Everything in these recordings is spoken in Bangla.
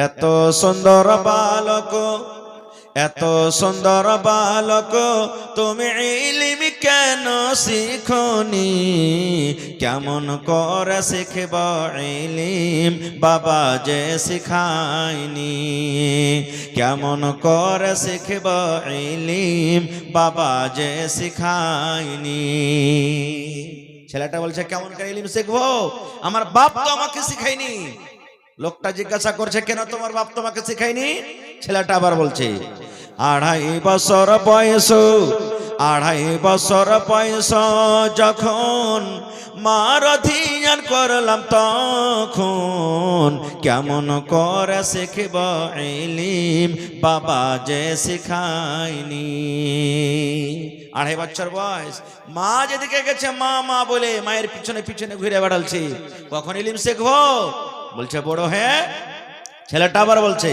এত সুন্দর বালক, এত সুন্দর বালক, তুমি ইলম কেন শিখনি? কেমন করে শিখব ইলম, বাবা যে শিখায়নি? কেমন করে শিখব ইলম, বাবা যে শিখায়নি? ছেলেটা বলছে কেমন করে ইলম শিখবো, আমার বাপ তো আমাকে শিখায়নি। লোকটা জিজ্ঞাসা করছে কেন তোমার বাপ তোমাকে শিখায়নি? ছেলেটা আবার বলছে 2.5 বছর বয়স, 2.5 বছর বয়স যখন মার ধ্যান করলাম তখন কেমন করে শিখব ইলম, বাবা যে শিখায়নি। 2.5 বছর বয়স, মা যেদিকে গেছে মা মা বলে মায়ের পিছনে পিছনে ঘুরে বেড়ালছে, কখন ইলম শিখবো? বলছে বড় হ্যাঁ। ছেলেটা আবার বলছে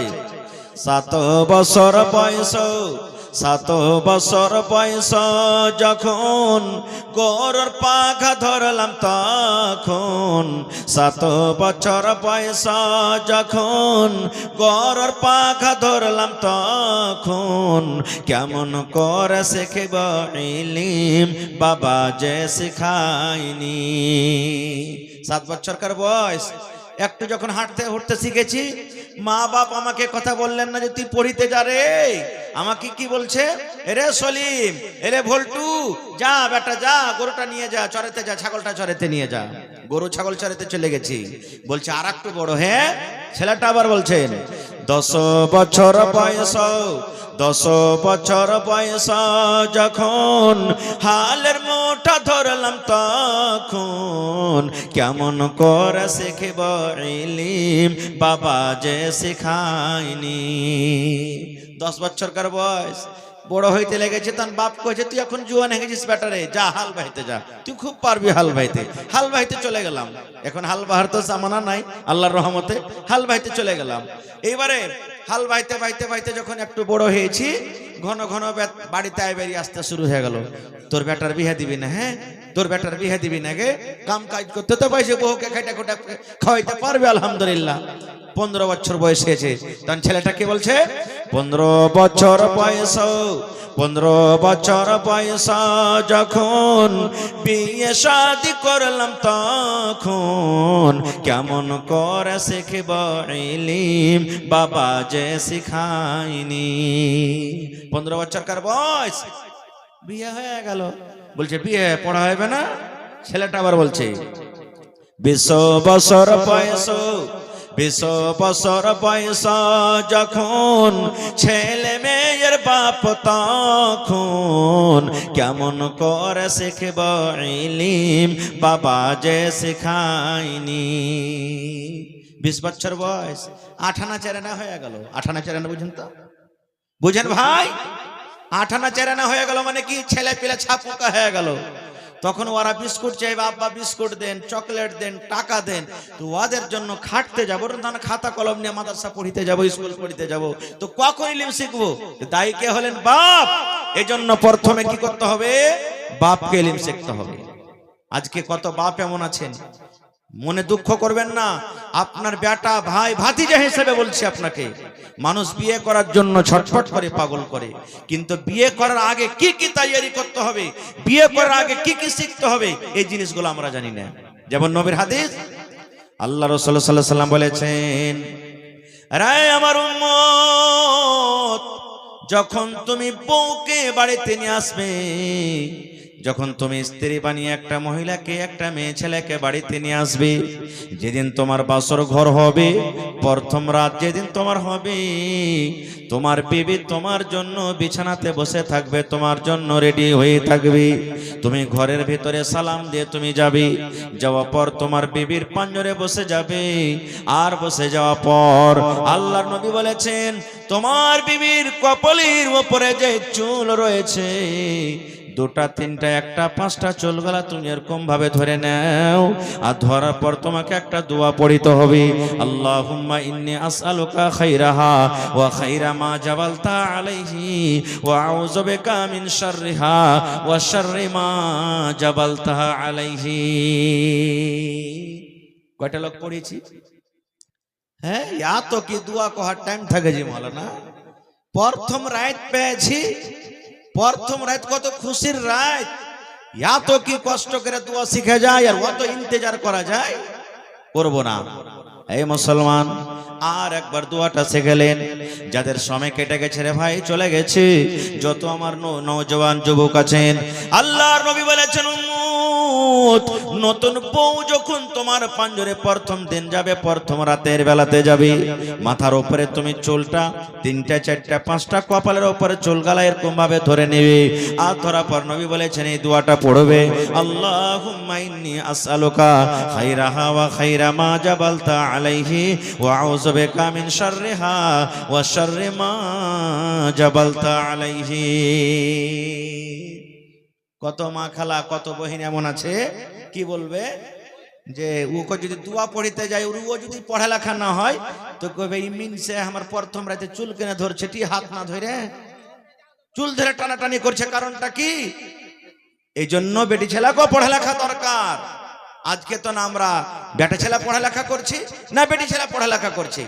7 বছর বয়স, 7 বছর বয়স যখন গরুর পাখা ধরলাম তখন, 7 বছর বয়স যখন গরুর পাখা ধরলাম তখন কেমন করে শিখব ইলম, বাবা যে শিখায়নি। 7 বছরকার বয়স, একটু যখন হাঁটতে উঠতে শিখেছি, মা বাপ আমাকে কথা বললেন না যে তুই পড়িতে যা রে। আমাকে কি বলছে, এরে সলিম, এরে ভল্টু, যা বেটা যা, গরুটা নিয়ে যা চড়াতে, যা ছাগলটা চড়াতে নিয়ে যা। গরু ছাগল চড়াতে চলে গেছি। বলছে আর একটু বড় হ্যাঁ। ছেলেটা আবার বলছেন 10 বছর বয়স, 10 বছর বয়স যখন হালের মোটা ধরলাম তখন কেমন করে শিখব ইলম, বাবা যে শিখায়নি। 10 বছরকার বয়স, বড় হইতে লেগেছে। তার বাপ কইছে তুই এখন জুয়ান হয়ে গেছিস বেটারে, যা হাল বাইতে যা, তুই খুব পারবি হাল বাইতে। হাল বাইতে চলে গেলাম। এখন হাল বাহার তো জামানা নাই, আল্লাহর রহমতে হাল বাইতে চলে গেলাম। এইবারে হাল বাইতে বাইতে বাইতে যখন একটু বড় হয়েছি, ঘন ঘন বাড়িতে আইবারি আসতে শুরু হয়ে গেল। তোর বেটার বিয়ে দিবি না? হ্যাঁ, তোর বেটার বিয়ে দিবি না গে? কাম কাজ করতে তো পাইছে, বউকে খাইটা খোটা খাওয়াইতে পারবে আলহামদুলিল্লাহ। 15 বছর বয়স হয়েছে। তখন ছেলেটা কি বলছে 15 বছর বয়স, 15 বছর বয়স যখন বিয়ে শাদি করলাম তখন কেমন করে শিখব ইলম, বাবা যে শিখায়নি। 15 বছরকার বয়স, বিয়ে হয়ে গেল। বলছে বিয়ে পড়া হবে না? ছেলেটা আবার বলছে 20 বছর বয়স, 20 বছর বয়স যখন ছেলে মেয়ের বাপ তখন কেমন করে শিখব ইলম, বাবা যে শিখায়নি। 20 বছর বয়স, 8 আনা 4 আনা হয়ে গেল। 8 আনা 4 আনা বুঝেন তো? বুঝেন ভাই? 8 আনা 4 আনা হয়ে গেল মানে কি, ছেলে পেলে ছাপুকা হয়ে গেল। তখন ওরা বিস্কুট চাইবে, আব্বা বিস্কুট দেন, চকলেট দেন, টাকা দেন। তো ওদের জন্য খাটতে যাবো, খাতা কলম নিয়ে মাদ্রাসা পড়িতে যাবো, স্কুল পড়িতে যাবো। তো কখন ইলম শিখবো? দায়ী কে হলেন? বাপ। এজন্য প্রথমে কি করতে হবে? বাপকে ইলম শিখতে হবে। আজকে কত বাপ এমন আছেন, মনে দুঃখ করবেন না, আপনার বেটা ভাই ভাতিজা হিসেবে বলছি আপনাকে, মানুষ বিয়ে করার জন্য ছটফট করে, পাগল করে, কিন্তু বিয়ে করার আগে কি কি তৈরি করতে হবে, বিয়ে করার আগে কি কি শিখতে হবে, এই জিনিসগুলো আমরা জানি না। যেমন নবীর হাদিস, আল্লাহ রাসূল সাল্লাল্লাহু আলাইহি ওয়াসাল্লাম বলেছেন, রে আমার উম্মত, যখন তুমি বউকে বাড়িতে নিয়ে আসবে, যখন তুমি স্ত্রী বানিয়ে একটা মহিলাকে, একটা মেয়ে ছেলেকে বাড়িতে নিয়ে আসবে, যেদিন তোমার বাসর ঘর হবে, প্রথম রাত যেদিন তোমার হবে, তোমার বিবি তোমার জন্য বিছানাতে বসে থাকবে, তোমার জন্য রেডি হয়ে থাকবে। তুমি ঘরের ভিতরে সালাম দিয়ে তুমি যাবে, যাওয়ার পর তোমার বিবির পাঞ্জরে বসে যাবে। আর বসে যাওয়ার পর আল্লাহর নবী বলেছেন, তোমার বিবির কপালের উপরে যে চুল রয়েছে, 2টা 3টা 1টা 5টা চুলগুলা তুমি এরকম ভাবে ধরে নাও, আর ধরার পর তোমাকে একটা দোয়া পড়িতে হবে, আল্লাহুম্মা ইন্নী আসআলুকা খাইরাহা ওয়া খাইরা মা জাবালতা আলাইহি ওয়া আউযু বিকা মিন শাররিহা ওয়া শাররি মা জাবালতা আলাইহি। কয়টা লোক পড়েছি? হ্যাঁ এত কি দোয়া করার টাইম থাকে যে মাওলানা প্রথম রাত পেয়েছি প্রথম রাত কত খুশির রাত এত কি কষ্ট করে দোয়া শিখা যায় আর অত ইন্তজার করা যায় করব না এই মুসলমান আর একবার দোয়াটা শিখলেন যাদের সময় কেটে গেছে রে ভাই চলে গেছে যত আমার নওজওয়ান যুবক আছেন আল্লাহর নবী বলেছেন উম্মত নতুন বউ যখন তোমার পাঞ্জরে প্রথম দিন যাবে প্রথম রাতের বেলাতে যাবে মাথার উপরে তুমি চুলটা 3টা 4টা 5টা কপালের উপরে চুল গালা এরকম ভাবে ধরে নেবে আর ধরা পর নবী বলেছেন এই দোয়াটা পড়বে আল্লাহুম্মা ইন্নী আসআলুকা খায়রাহা ওয়া খায়রা মা জাবালতা আলাইহি ওয়া আউযু বিকা মিন শাররিহা ওয়া শাররি মা জাবালতা আলাইহি। কত মা খালা কত বহিন এমন আছে কি বলবে যে ওকে যদি দোয়া পড়িতে যায় ও যদি পড়ালেখা না হয় তো কবে ইমিন সে আমার প্রথম রাতে চুল কেনে ধরছে টি হাত না ধরে চুল ধরে টানাটানি করছে কারণটা কি এই জন্য বেটি ছেলেকেও পড়ালেখা দরকার আজকে তো না আমরা বেটা ছেলে পড়ালেখা করছি না বেটি ছেলে পড়ালেখা করছি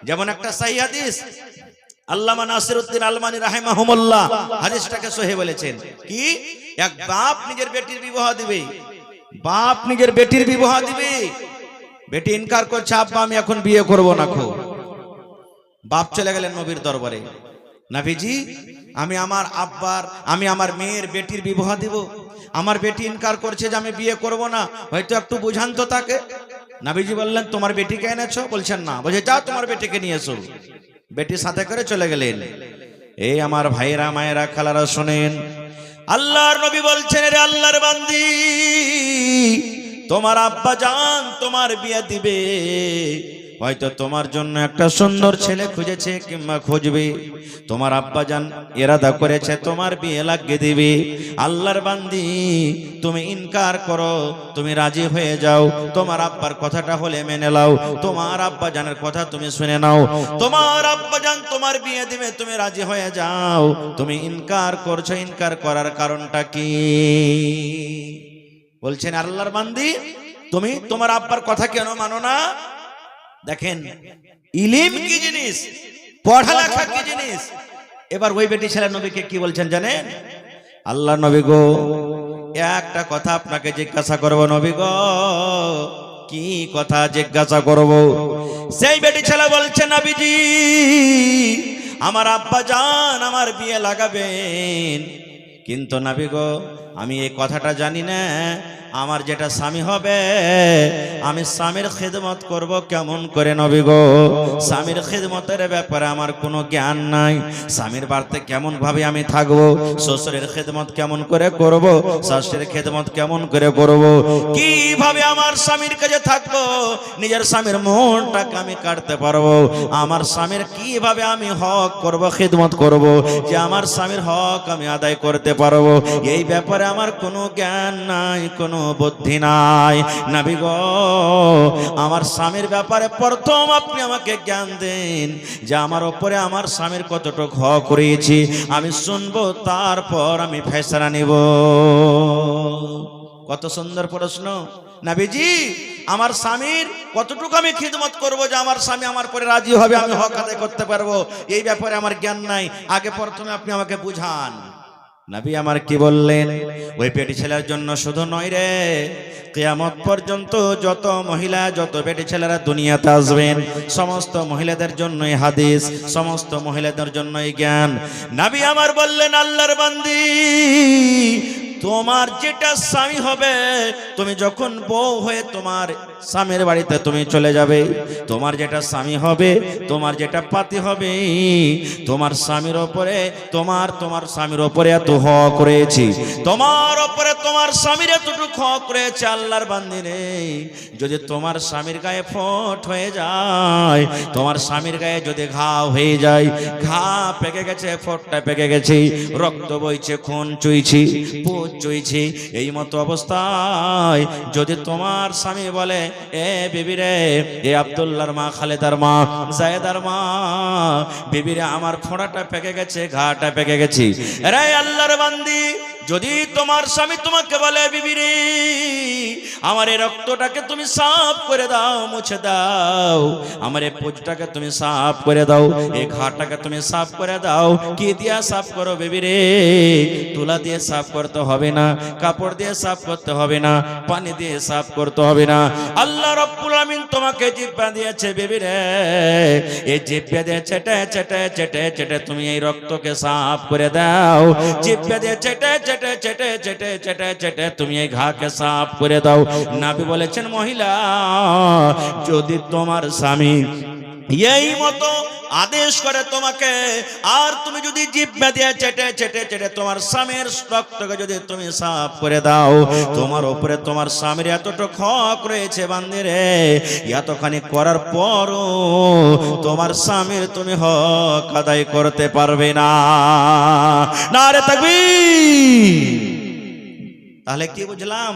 যেমন একটা সহিহ হাদিস আল্লামা নাসিরউদ্দিন আলমানি রাহিমাহুমুল্লাহ হাদিসটাকে সহিহ বলেছেন কি এক বাপ নিজের বেটির বিবাহ দিবে বাপ নিজের বেটির বিবাহ দিবে বেটি ইনকার করছে আব্বা আমি এখন বিয়ে করব না খো বাপ চলে গেলেন নবীর দরবারে নবীজি আমি আমার মেয়ের বেটির বিবাহ দিব আমার বেটি ইনকার করছে যে আমি বিয়ে করব না হয়তো একটু বুঝান তো তাকে নবীজি বললেন তোমার বেটিকে এনেছো বলছেন না বলে যাও তোমার বেটিকে নিয়ে এসো বেটির সাথে করে চলে গেলেন এই আমার ভাইরা মায়েরা খালারা শুনেন আল্লাহর নবী বলছেন রে আল্লাহর বান্দি তোমার আব্বা জান তোমার বিয়ে দিবে হয়তো তোমার জন্য একটা সুন্দর ছেলে খুঁজেছে কিংবা খুঁজবে তোমার আব্বা জান ইরাদা করেছে তোমার বিয়ে লাগিয়ে দিবে আল্লাহর বান্দি তুমি ইনকার করো তুমি রাজি হয়ে যাও তোমার আব্বার কথাটা হলে মেনে নাও তোমার আব্বা জানের কথা তুমি শুনে নাও তোমার আব্বা জান তোমার বিয়ে দিবে তুমি রাজি হয়ে যাও তুমি ইনকার করছো ইনকার করার কারণটা কি বলছেন আল্লাহর বান্দি তুমি তোমার আব্বার কথা কেন মানো না দেখেন ইলম কি জিনিস পড়ালেখা কি জিনিস এবার ওই বেটি ছেলে নবীকে কি বলছেন জানেন আল্লাহ নবী গো একটা কথা আপনাকে জিজ্ঞাসা করব নবী গো কি কথা জিজ্ঞাসা করব সেই বেটি ছেলে বলছে নবীজি আমার আব্বা জান আমার বিয়ে লাগাবেন কিন্তু নবী গো আমি এই কথাটা জানি না আমার যেটা স্বামী হবে আমি স্বামীর খিদমত করব কেমন করে নবী গো স্বামীর খিদমতের ব্যাপারে আমার কোনো জ্ঞান নাই স্বামীর বাড়িতে কেমন ভাবে আমি থাকবো শ্বশুরের খিদমত কেমন করে করব শাশুড়ির খিদমত কেমন করে করব কিভাবে আমার স্বামীর কাছে থাকবো নিজের স্বামীর মনটাকে আমি কাটতে পারবো আমার স্বামীর কিভাবে আমি হক করব খিদমত করব যে আমার স্বামীর হক আমি আদায় করতে পারবো এই ব্যাপারে আমার কোনো জ্ঞান নাই কোনো বুদ্ধি নাই নবী গো আমার স্বামীর ব্যাপারে প্রথম আপনি আমাকে জ্ঞান দেন যে আমার উপরে আমার স্বামীর কতটুকু হক করেছি আমি শুনবো তারপর আমি ফয়সালা নিব কত সুন্দর প্রশ্ন নবীজি আমার স্বামীর কতটুকু আমি খিদমত করব যে আমার স্বামী আমার পরে রাজি হবে আমি হক আদায় করতে পারবো এই ব্যাপারে আমার জ্ঞান নাই আগে প্রথমে আপনি আমাকে বুঝান নবী আমার কি বললেন ওই বেটি ছেলের জন্য শুধু নয় রে কিয়ামত পর্যন্ত যত মহিলা যত বেটি ছেলেরা দুনিয়াতে আসবেন সমস্ত মহিলাদের জন্যই হাদিস সমস্ত মহিলাদের জন্যই জ্ঞান নবী আমার বললেন আল্লাহর বান্দি তোমার যেটা স্বামী হবে তুমি যখন বউ হয়ে তোমার স্বামীর বাড়িতে তুমি চলে যাবে তোমার যেটা স্বামী হবে তোমার যেটা পাতি হবে তোমার স্বামীর উপরে তোমার স্বামীর উপরে এত হক রয়েছে তোমার উপরে তোমার স্বামীর এতটুকু হক রয়েছে আল্লাহর বান্দি রে যদি তোমার স্বামীর গায়ে ফোঁট হয়ে যায় তোমার স্বামীর গায়ে যদি ঘাও হয়ে যায় ঘা পেকে গেছে ফোঁটটা পেকে গেছে রক্ত বইছে খুন চুইছে চুইছে এই মতো অবস্থায় যদি তোমার স্বামী বলে এ বিবি রে এ আব্দুল্লাহর মা খালেদার মা জায়েদার মা বিবি রে আমার ফোঁড়াটা পেকে গেছে ঘাটা পেকে গেছে রে আল্লাহর বান্দি যদি তোমার স্বামী তোমাকে বলে বিবি রে আমার এই রক্তটাকে তুমি সাফ করে দাও, মুছে দাও, আমার এই পুজটাকে তুমি সাফ করে দাও, এই ঘাটাকে তুমি সাফ করে দাও, কি দিয়া সাফ করো বিবি রে? তুলা দিয়ে সাফ করতে হবে না, কাপড় দিয়ে সাফ করতে হবে না, পানি দিয়ে সাফ করতে হবে না। আল্লাহ রাব্বুল আমিন তোমাকে জিহ্বা দিয়েছে বিবি রে, এই জিহ্বা দিয়ে চেটে চেটে চেটে চেটে তুমি এই রক্তকে সাফ করে দাও। জিহ্বা দিয়ে চেটে চেটে চেটে চেটে চেটে চেটে তুমি এই ঘাকে সাফ করে দাও। নবী বলেছেন মহিলা যদি তোমার স্বামী এই মতো আদেশ করে তোমাকে, আর তুমি যদি জিহ্বা দিয়ে চেটে চেটে চেটে তোমার স্বামীর রক্তকে যদি তুমি সাফ করে দাও, তোমার উপরে তোমার স্বামীর এতটুকু হক রয়েছে বান্দিরে, এতখানি করার পরও তোমার স্বামীর তুমি হক আদায় করতে পারবে না। নারে তাকবীর। তাহলে কি বুঝলাম?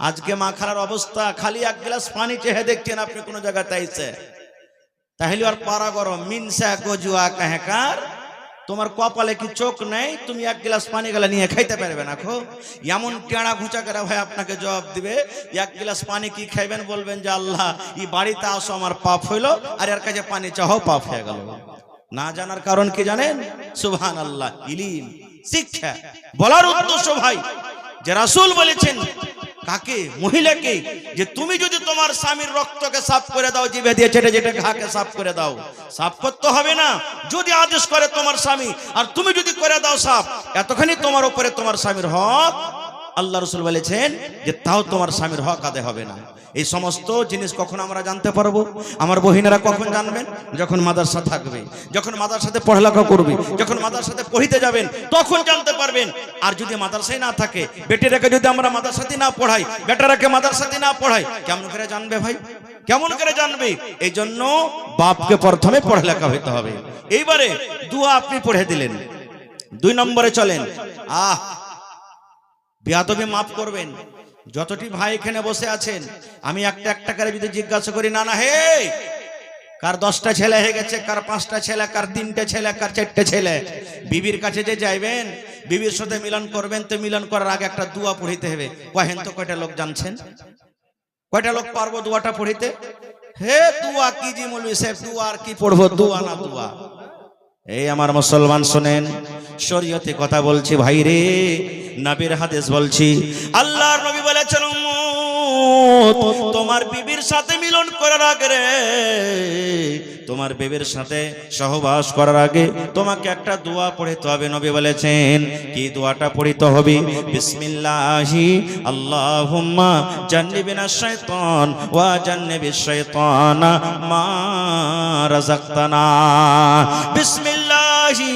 আজকে মা খালার অবস্থা, খালি এক গ্লাস পানি চেয়ে দেখছেন আপনি কোন জায়গাতে আইছে, তাহলে আর পারা গরম মিনসা গজুয়া কাহেকার, তোমার কপালে কি চোখ নেই? তুমি এক গ্লাস পানি গেলে নিয়ে খাইতে পারবে না। খো এমন টেড়া ঘুচা করে ভাই আপনাকে জবাব দিবে, এক গ্লাস পানি কি খাইবেন? বলবেন যে আল্লাহ এই বাড়িতে আসো আমার পাপ হইলো, আর এর কাছে পানি চাও পাপ হয়ে গেল। না জানার কারণ কি জানেন? সুবহানাল্লাহ, ইলম, শিক্ষা। বলার উদ্দেশ্য ভাই যে রাসূল বলেছেন কাকে? মহিলাকে, যে তুমি যদি তোমার স্বামীর রক্তকে সাফ করে দাও, জিভে দিয়ে চেটে চেটে ঘাকে সাফ করে দাও, সাফ করতে হবে না যদি আদেশ করে তোমার স্বামী, আর তুমি যদি করে দাও সাফ, এতখানি তোমার উপরে তোমার স্বামীর হক। আল্লাহ রাসূল বলেছেন যে তাও তোমার স্বামীর হক আদায় হবে না। এই সমস্ত জিনিস কখন আমরা জানতে পারবো? আমার বহিনেরা কখন জানবেন? যখন মাদ্রাসা থাকবে, যখন মাদ্রাসাতে পড়ালেখা করবে, যখন মাদ্রাসাতে পড়িতে যাবেন, তখন জানতে পারবেন। আর যদি মাদ্রাসায় না থাকে, বেটিরাকে যদি আমরা মাদ্রাসাতে না পড়াই, বেটারাকে মাদ্রাসাতে না পড়াই, কেমন করে জানবে ভাই? কেমন করে জানবে? এই জন্য বাপকে প্রথমে পড়ালেখা হইতে হবে। এইবারে দুয়া আপনি পড়ে দিলেন, 2 নম্বরে চলেন। বেয়াদবি মাফ করবেন। যতটি ভাই এখানে বসে আছেন, আমি একটা একটা করে যদি জিজ্ঞাসা করি, না না হে কার 10টা ছেলে হয়ে গেছে, কার 5টা ছেলে, কার 3টে ছেলে, কার 4টে ছেলে, বিবির কাছে যে যাইবেন, বিবির সাথে মিলন করবেন, তো মিলন করার আগে একটা দোয়া পড়িতে হবে। কহেন তো কয়টা লোক জানছেন? কয়টা লোক পারবো দোয়াটা পড়িতে? হে দোয়া কি জি মৌলভী সাহেব, দোয়া আর কি পড়বো? দোয়া না দোয়া। এই আমার মুসলমান শুনেন, শরীয়তে কথা বলছি ভাই রে, নবীর হাদিস বলছি। আল্লাহর নবী বলেছেন তোমার বিবির সাথে মিলন করার আগে রে, তোমার বিবির সাথে সহবাস করার আগে তোমাকে একটা দোয়া পড়িতে হবে। নবী বলেছেন কি দোয়াটা পড়িতে হবে? বিসমিল্লাহি আল্লাহুম্মা জান্নিবিনাশ শাইতান ওয়া জান্নিবিশ শাইতানা মা রাযাকতানা। বিসমিল্লাহি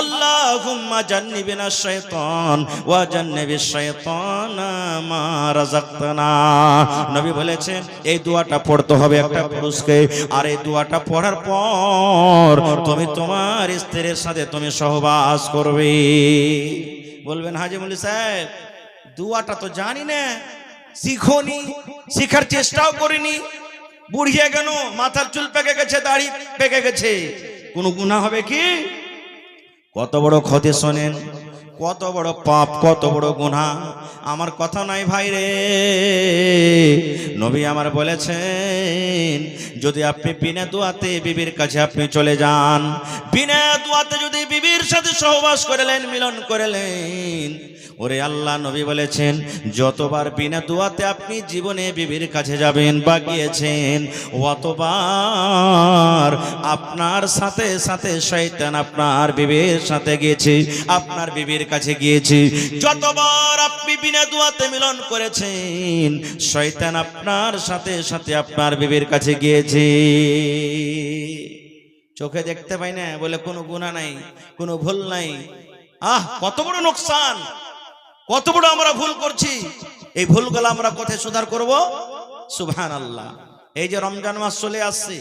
আল্লাহুম্মা জান্নিবিনাশ শাইতান ওয়া জান্নিবিশ শাইতানা মা রাযাকতানা। নবী বলেছেন এই দোয়াটা পড়তে হবে একটা পুরুষকে, আর এই দোয়াটা পড়ার পর তুমি তোমার স্ত্রীর সাথে তুমি সহবাস করবে। বলবেন হাজী মৌলভী সাহেব দোয়াটা তো জানি না, শিখোনি, শিখার চেষ্টাও করিনি, বুড়িয়ে গেল, মাথার চুল পেকে গেছে, দাড়ি পেকে গেছে, কোনো গুনাহ হবে কি? কত বড় ক্ষতি শোনেন, কত বড় পাপ, কত বড় গুনাহ। আমার কথা নাই ভাই রে, নবী আমার বলেছেন যদি আপনি বিনা দোয়াতে বিবির কাছে আপনি চলে যান, বিনা দোয়াতে যদি বিবির সাথে সহবাস করলেন, মিলন করলেন, ওরে আল্লাহ নবী বলেছেন যতবার বিনা দোয়াতে আপনি জীবনে বিবির কাছে যাবেন বা গিয়েছেন, অতবার আপনার সাথে সাথে শয়তান আপনার বিবির সাথে গিয়েছে, আপনার বিবির কাছে গিয়েছে। যতবার আপনি বিনা দোয়াতে মিলন করেছেন, শয়তান আপনার সাথে সাথে আপনার বিবির কাছে গিয়েছে। চোখে দেখতে পাই না বলে কোনো গুনাহ নাই, কোনো ভুল নাই। কত বড় নোকসান, কত বড় আমরা ভুল করছি। এই ভুলগুলো আমরা কোথায় সুধার করব? সুবহানাল্লাহ। এই যে রমজান মাস চলে আসছে,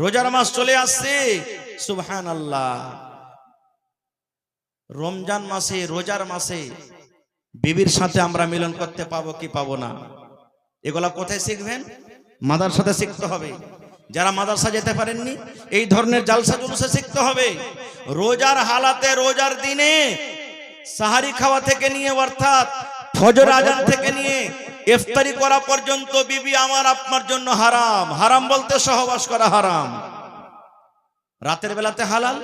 রোজার মাস চলে আসছে, সুবহানাল্লাহ। রমজান মাসে, রোজার মাসে বিবির সাথে আমরা মিলন করতে পাবো কি পাবো না? এগুলা কোথায় শিখবেন? মাদ্রাসাতে শিখতে হবে। যারা মাদ্রাসা যেতে পারেননি, এই ধরনের জালসা জুলসা শিখতে হবে। রোজার হালাতে, রোজার দিনে সাহারি খাওয়া থেকে নিয়ে অর্থাৎ ফজর আজান থেকে নিয়ে ইফতারি করা পর্যন্ত বিবি আমার আপনার জন্য হারাম। হারাম বলতে সহবাস করা হারাম। রাতের বেলাতে হালাল,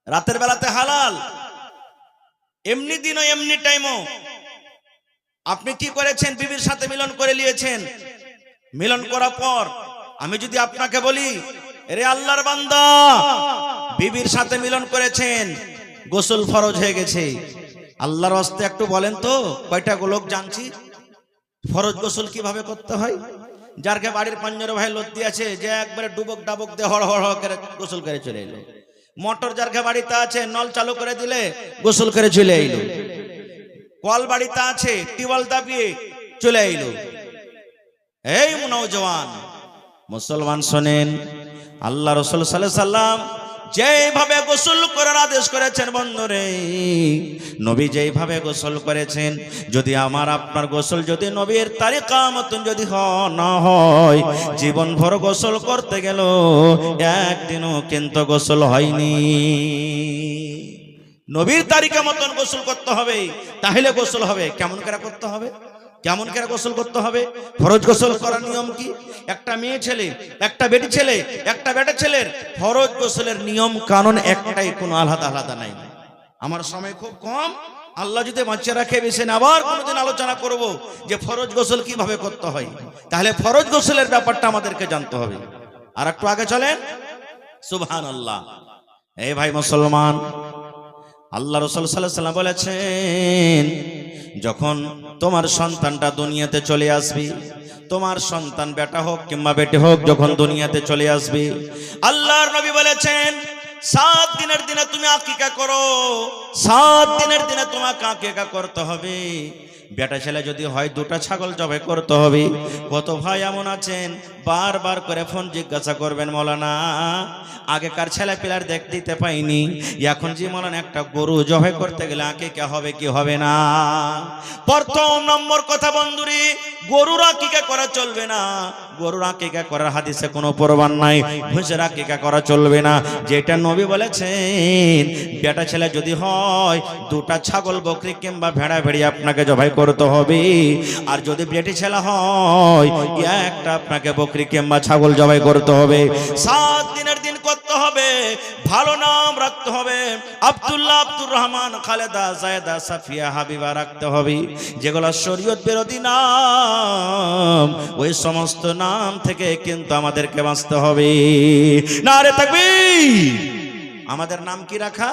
রাতের বেলাতে হালাল, এমনি দিনও এমনি টাইমও। আপনি কি করেছেন? বিবির সাথে মিলন করে নিয়েছেন। মিলন করার পর আমি যদি আপনাকে বলি, রে আল্লাহর বান্দা, বিবির সাথে মিলন করেছেন, গোসল ফরজ হয়ে গেছে, আল্লাহর হস্তে একটু বলেন তো কয়টা লোক জানছি ফরজ গোসল কিভাবে করতে হয়? যারকে বাড়ির 15 ভাই লদ্দি আছে, যে একবারে ডুবক ডাবক দিয়ে হড় হড় করে গোসল করে চলে এলো। মোটর যারকে বাড়িতে আছে, নল চালু করে দিলে গোসল করে চলে এলো। কল বাড়িতে আছে, টিউবওয়েল দাবিয়ে চলে এলো। এই নওজওয়ান মুসলমান শোনেন, আল্লাহ রাসূল সাল্লাল্লাহু আলাইহি সাল্লাম যেভাবে গোসল করার আদেশ করেছেন, বন্ধুরে, নবী যেভাবে গোসল করেছেন, যদি আমার আপনার গোসল যদি নবীর তারিকা মতন যদি না হয়, জীবন ভর গোসল করতে গেল একদিনও কিন্তু গোসল হয়নি। নবীর তারিকা মতন গোসল করতে হবে, তাহলে গোসল হবে। কেমন করে করতে হবে? কেমন করে গোসল করতে হবে? ফরজ গোসল করার নিয়ম কি? একটা মেয়ে ছেলে, একটা বেটি ছেলে, একটা বেটা ছেলের ফরজ গোসলের নিয়ম কানুন একটাই, কোনো আলাদা আলাদা নাই। আমার সময় খুব কম, আল্লাহ যদি বাঁচিয়ে রাখে বেশি আবার কোনোদিন আলোচনা করব যে ফরজ গোসল কিভাবে করতে হয়। তাহলে ফরজ গোসলের ব্যাপারটা আমাদেরকে জানতে হবে। আর একটু আগে চলেন। সুবহানাল্লাহ। এই ভাই মুসলমান, আল্লাহ রাসূল সাল্লাল্লাহু আলাইহি ওয়াসাল্লাম বলেছেন, যখন তোমার সন্তানটা দুনিয়াতে চলে আসবে, তোমার সন্তান বেটা হোক কিংবা বেটি হোক, যখন দুনিয়াতে চলে আসবে, আল্লাহর নবী বলেছেন 7 দিনের দিনে তুমি আকিকা করো। 7 দিনের দিনে তোমাকে আকিকা করতে হবে। বেটা ছেলে যদি হয় 2টা ছাগল জবাই করতে হবে। কত ভাই এমন আছেন বারবার করে ফোন জিজ্ঞাসা করবেন, মৌলানা আগেকার ছেলে পিলার দেখতে পাইনি, এখন যে মৌলানা একটা গরু জবাই করতে গেলে আকিকা হবে কি হবে না? প্রথম নম্বর কথা বন্ধুরি, গরুর আকিকা করা চলবে না। গরুর আকিকা করার হাদিসে কোনো প্রমাণ নাই। ভুজের আকিকা করা চলবে না, যেটা নবী বলেছেন। বেটা ছেলে যদি হয় 2টা ছাগল বকরি কিংবা ভেড়া ভেড়ি আপনাকে জবাই করতে হবে। আর যদি বেটি ছেলে হয় একটা আপনাকে বকরি কিংবা ছাগল জবাই করতে হবে। 7 দিনের দিন করতে হবে। ভালো নাম রাখতে হবে। আব্দুল্লাহ, আব্দুর রহমান, খালেদা, জায়েদা, সাফিয়া, হাবিবা রাখতে হবে। যেগুলো শরীয়ত বিরোধী নাম, ওই সমস্ত নাম থেকে কিন্তু আমাদেরকে বাঁচতে হবে। নারে তাকবীর। আমাদের নাম কি রাখা?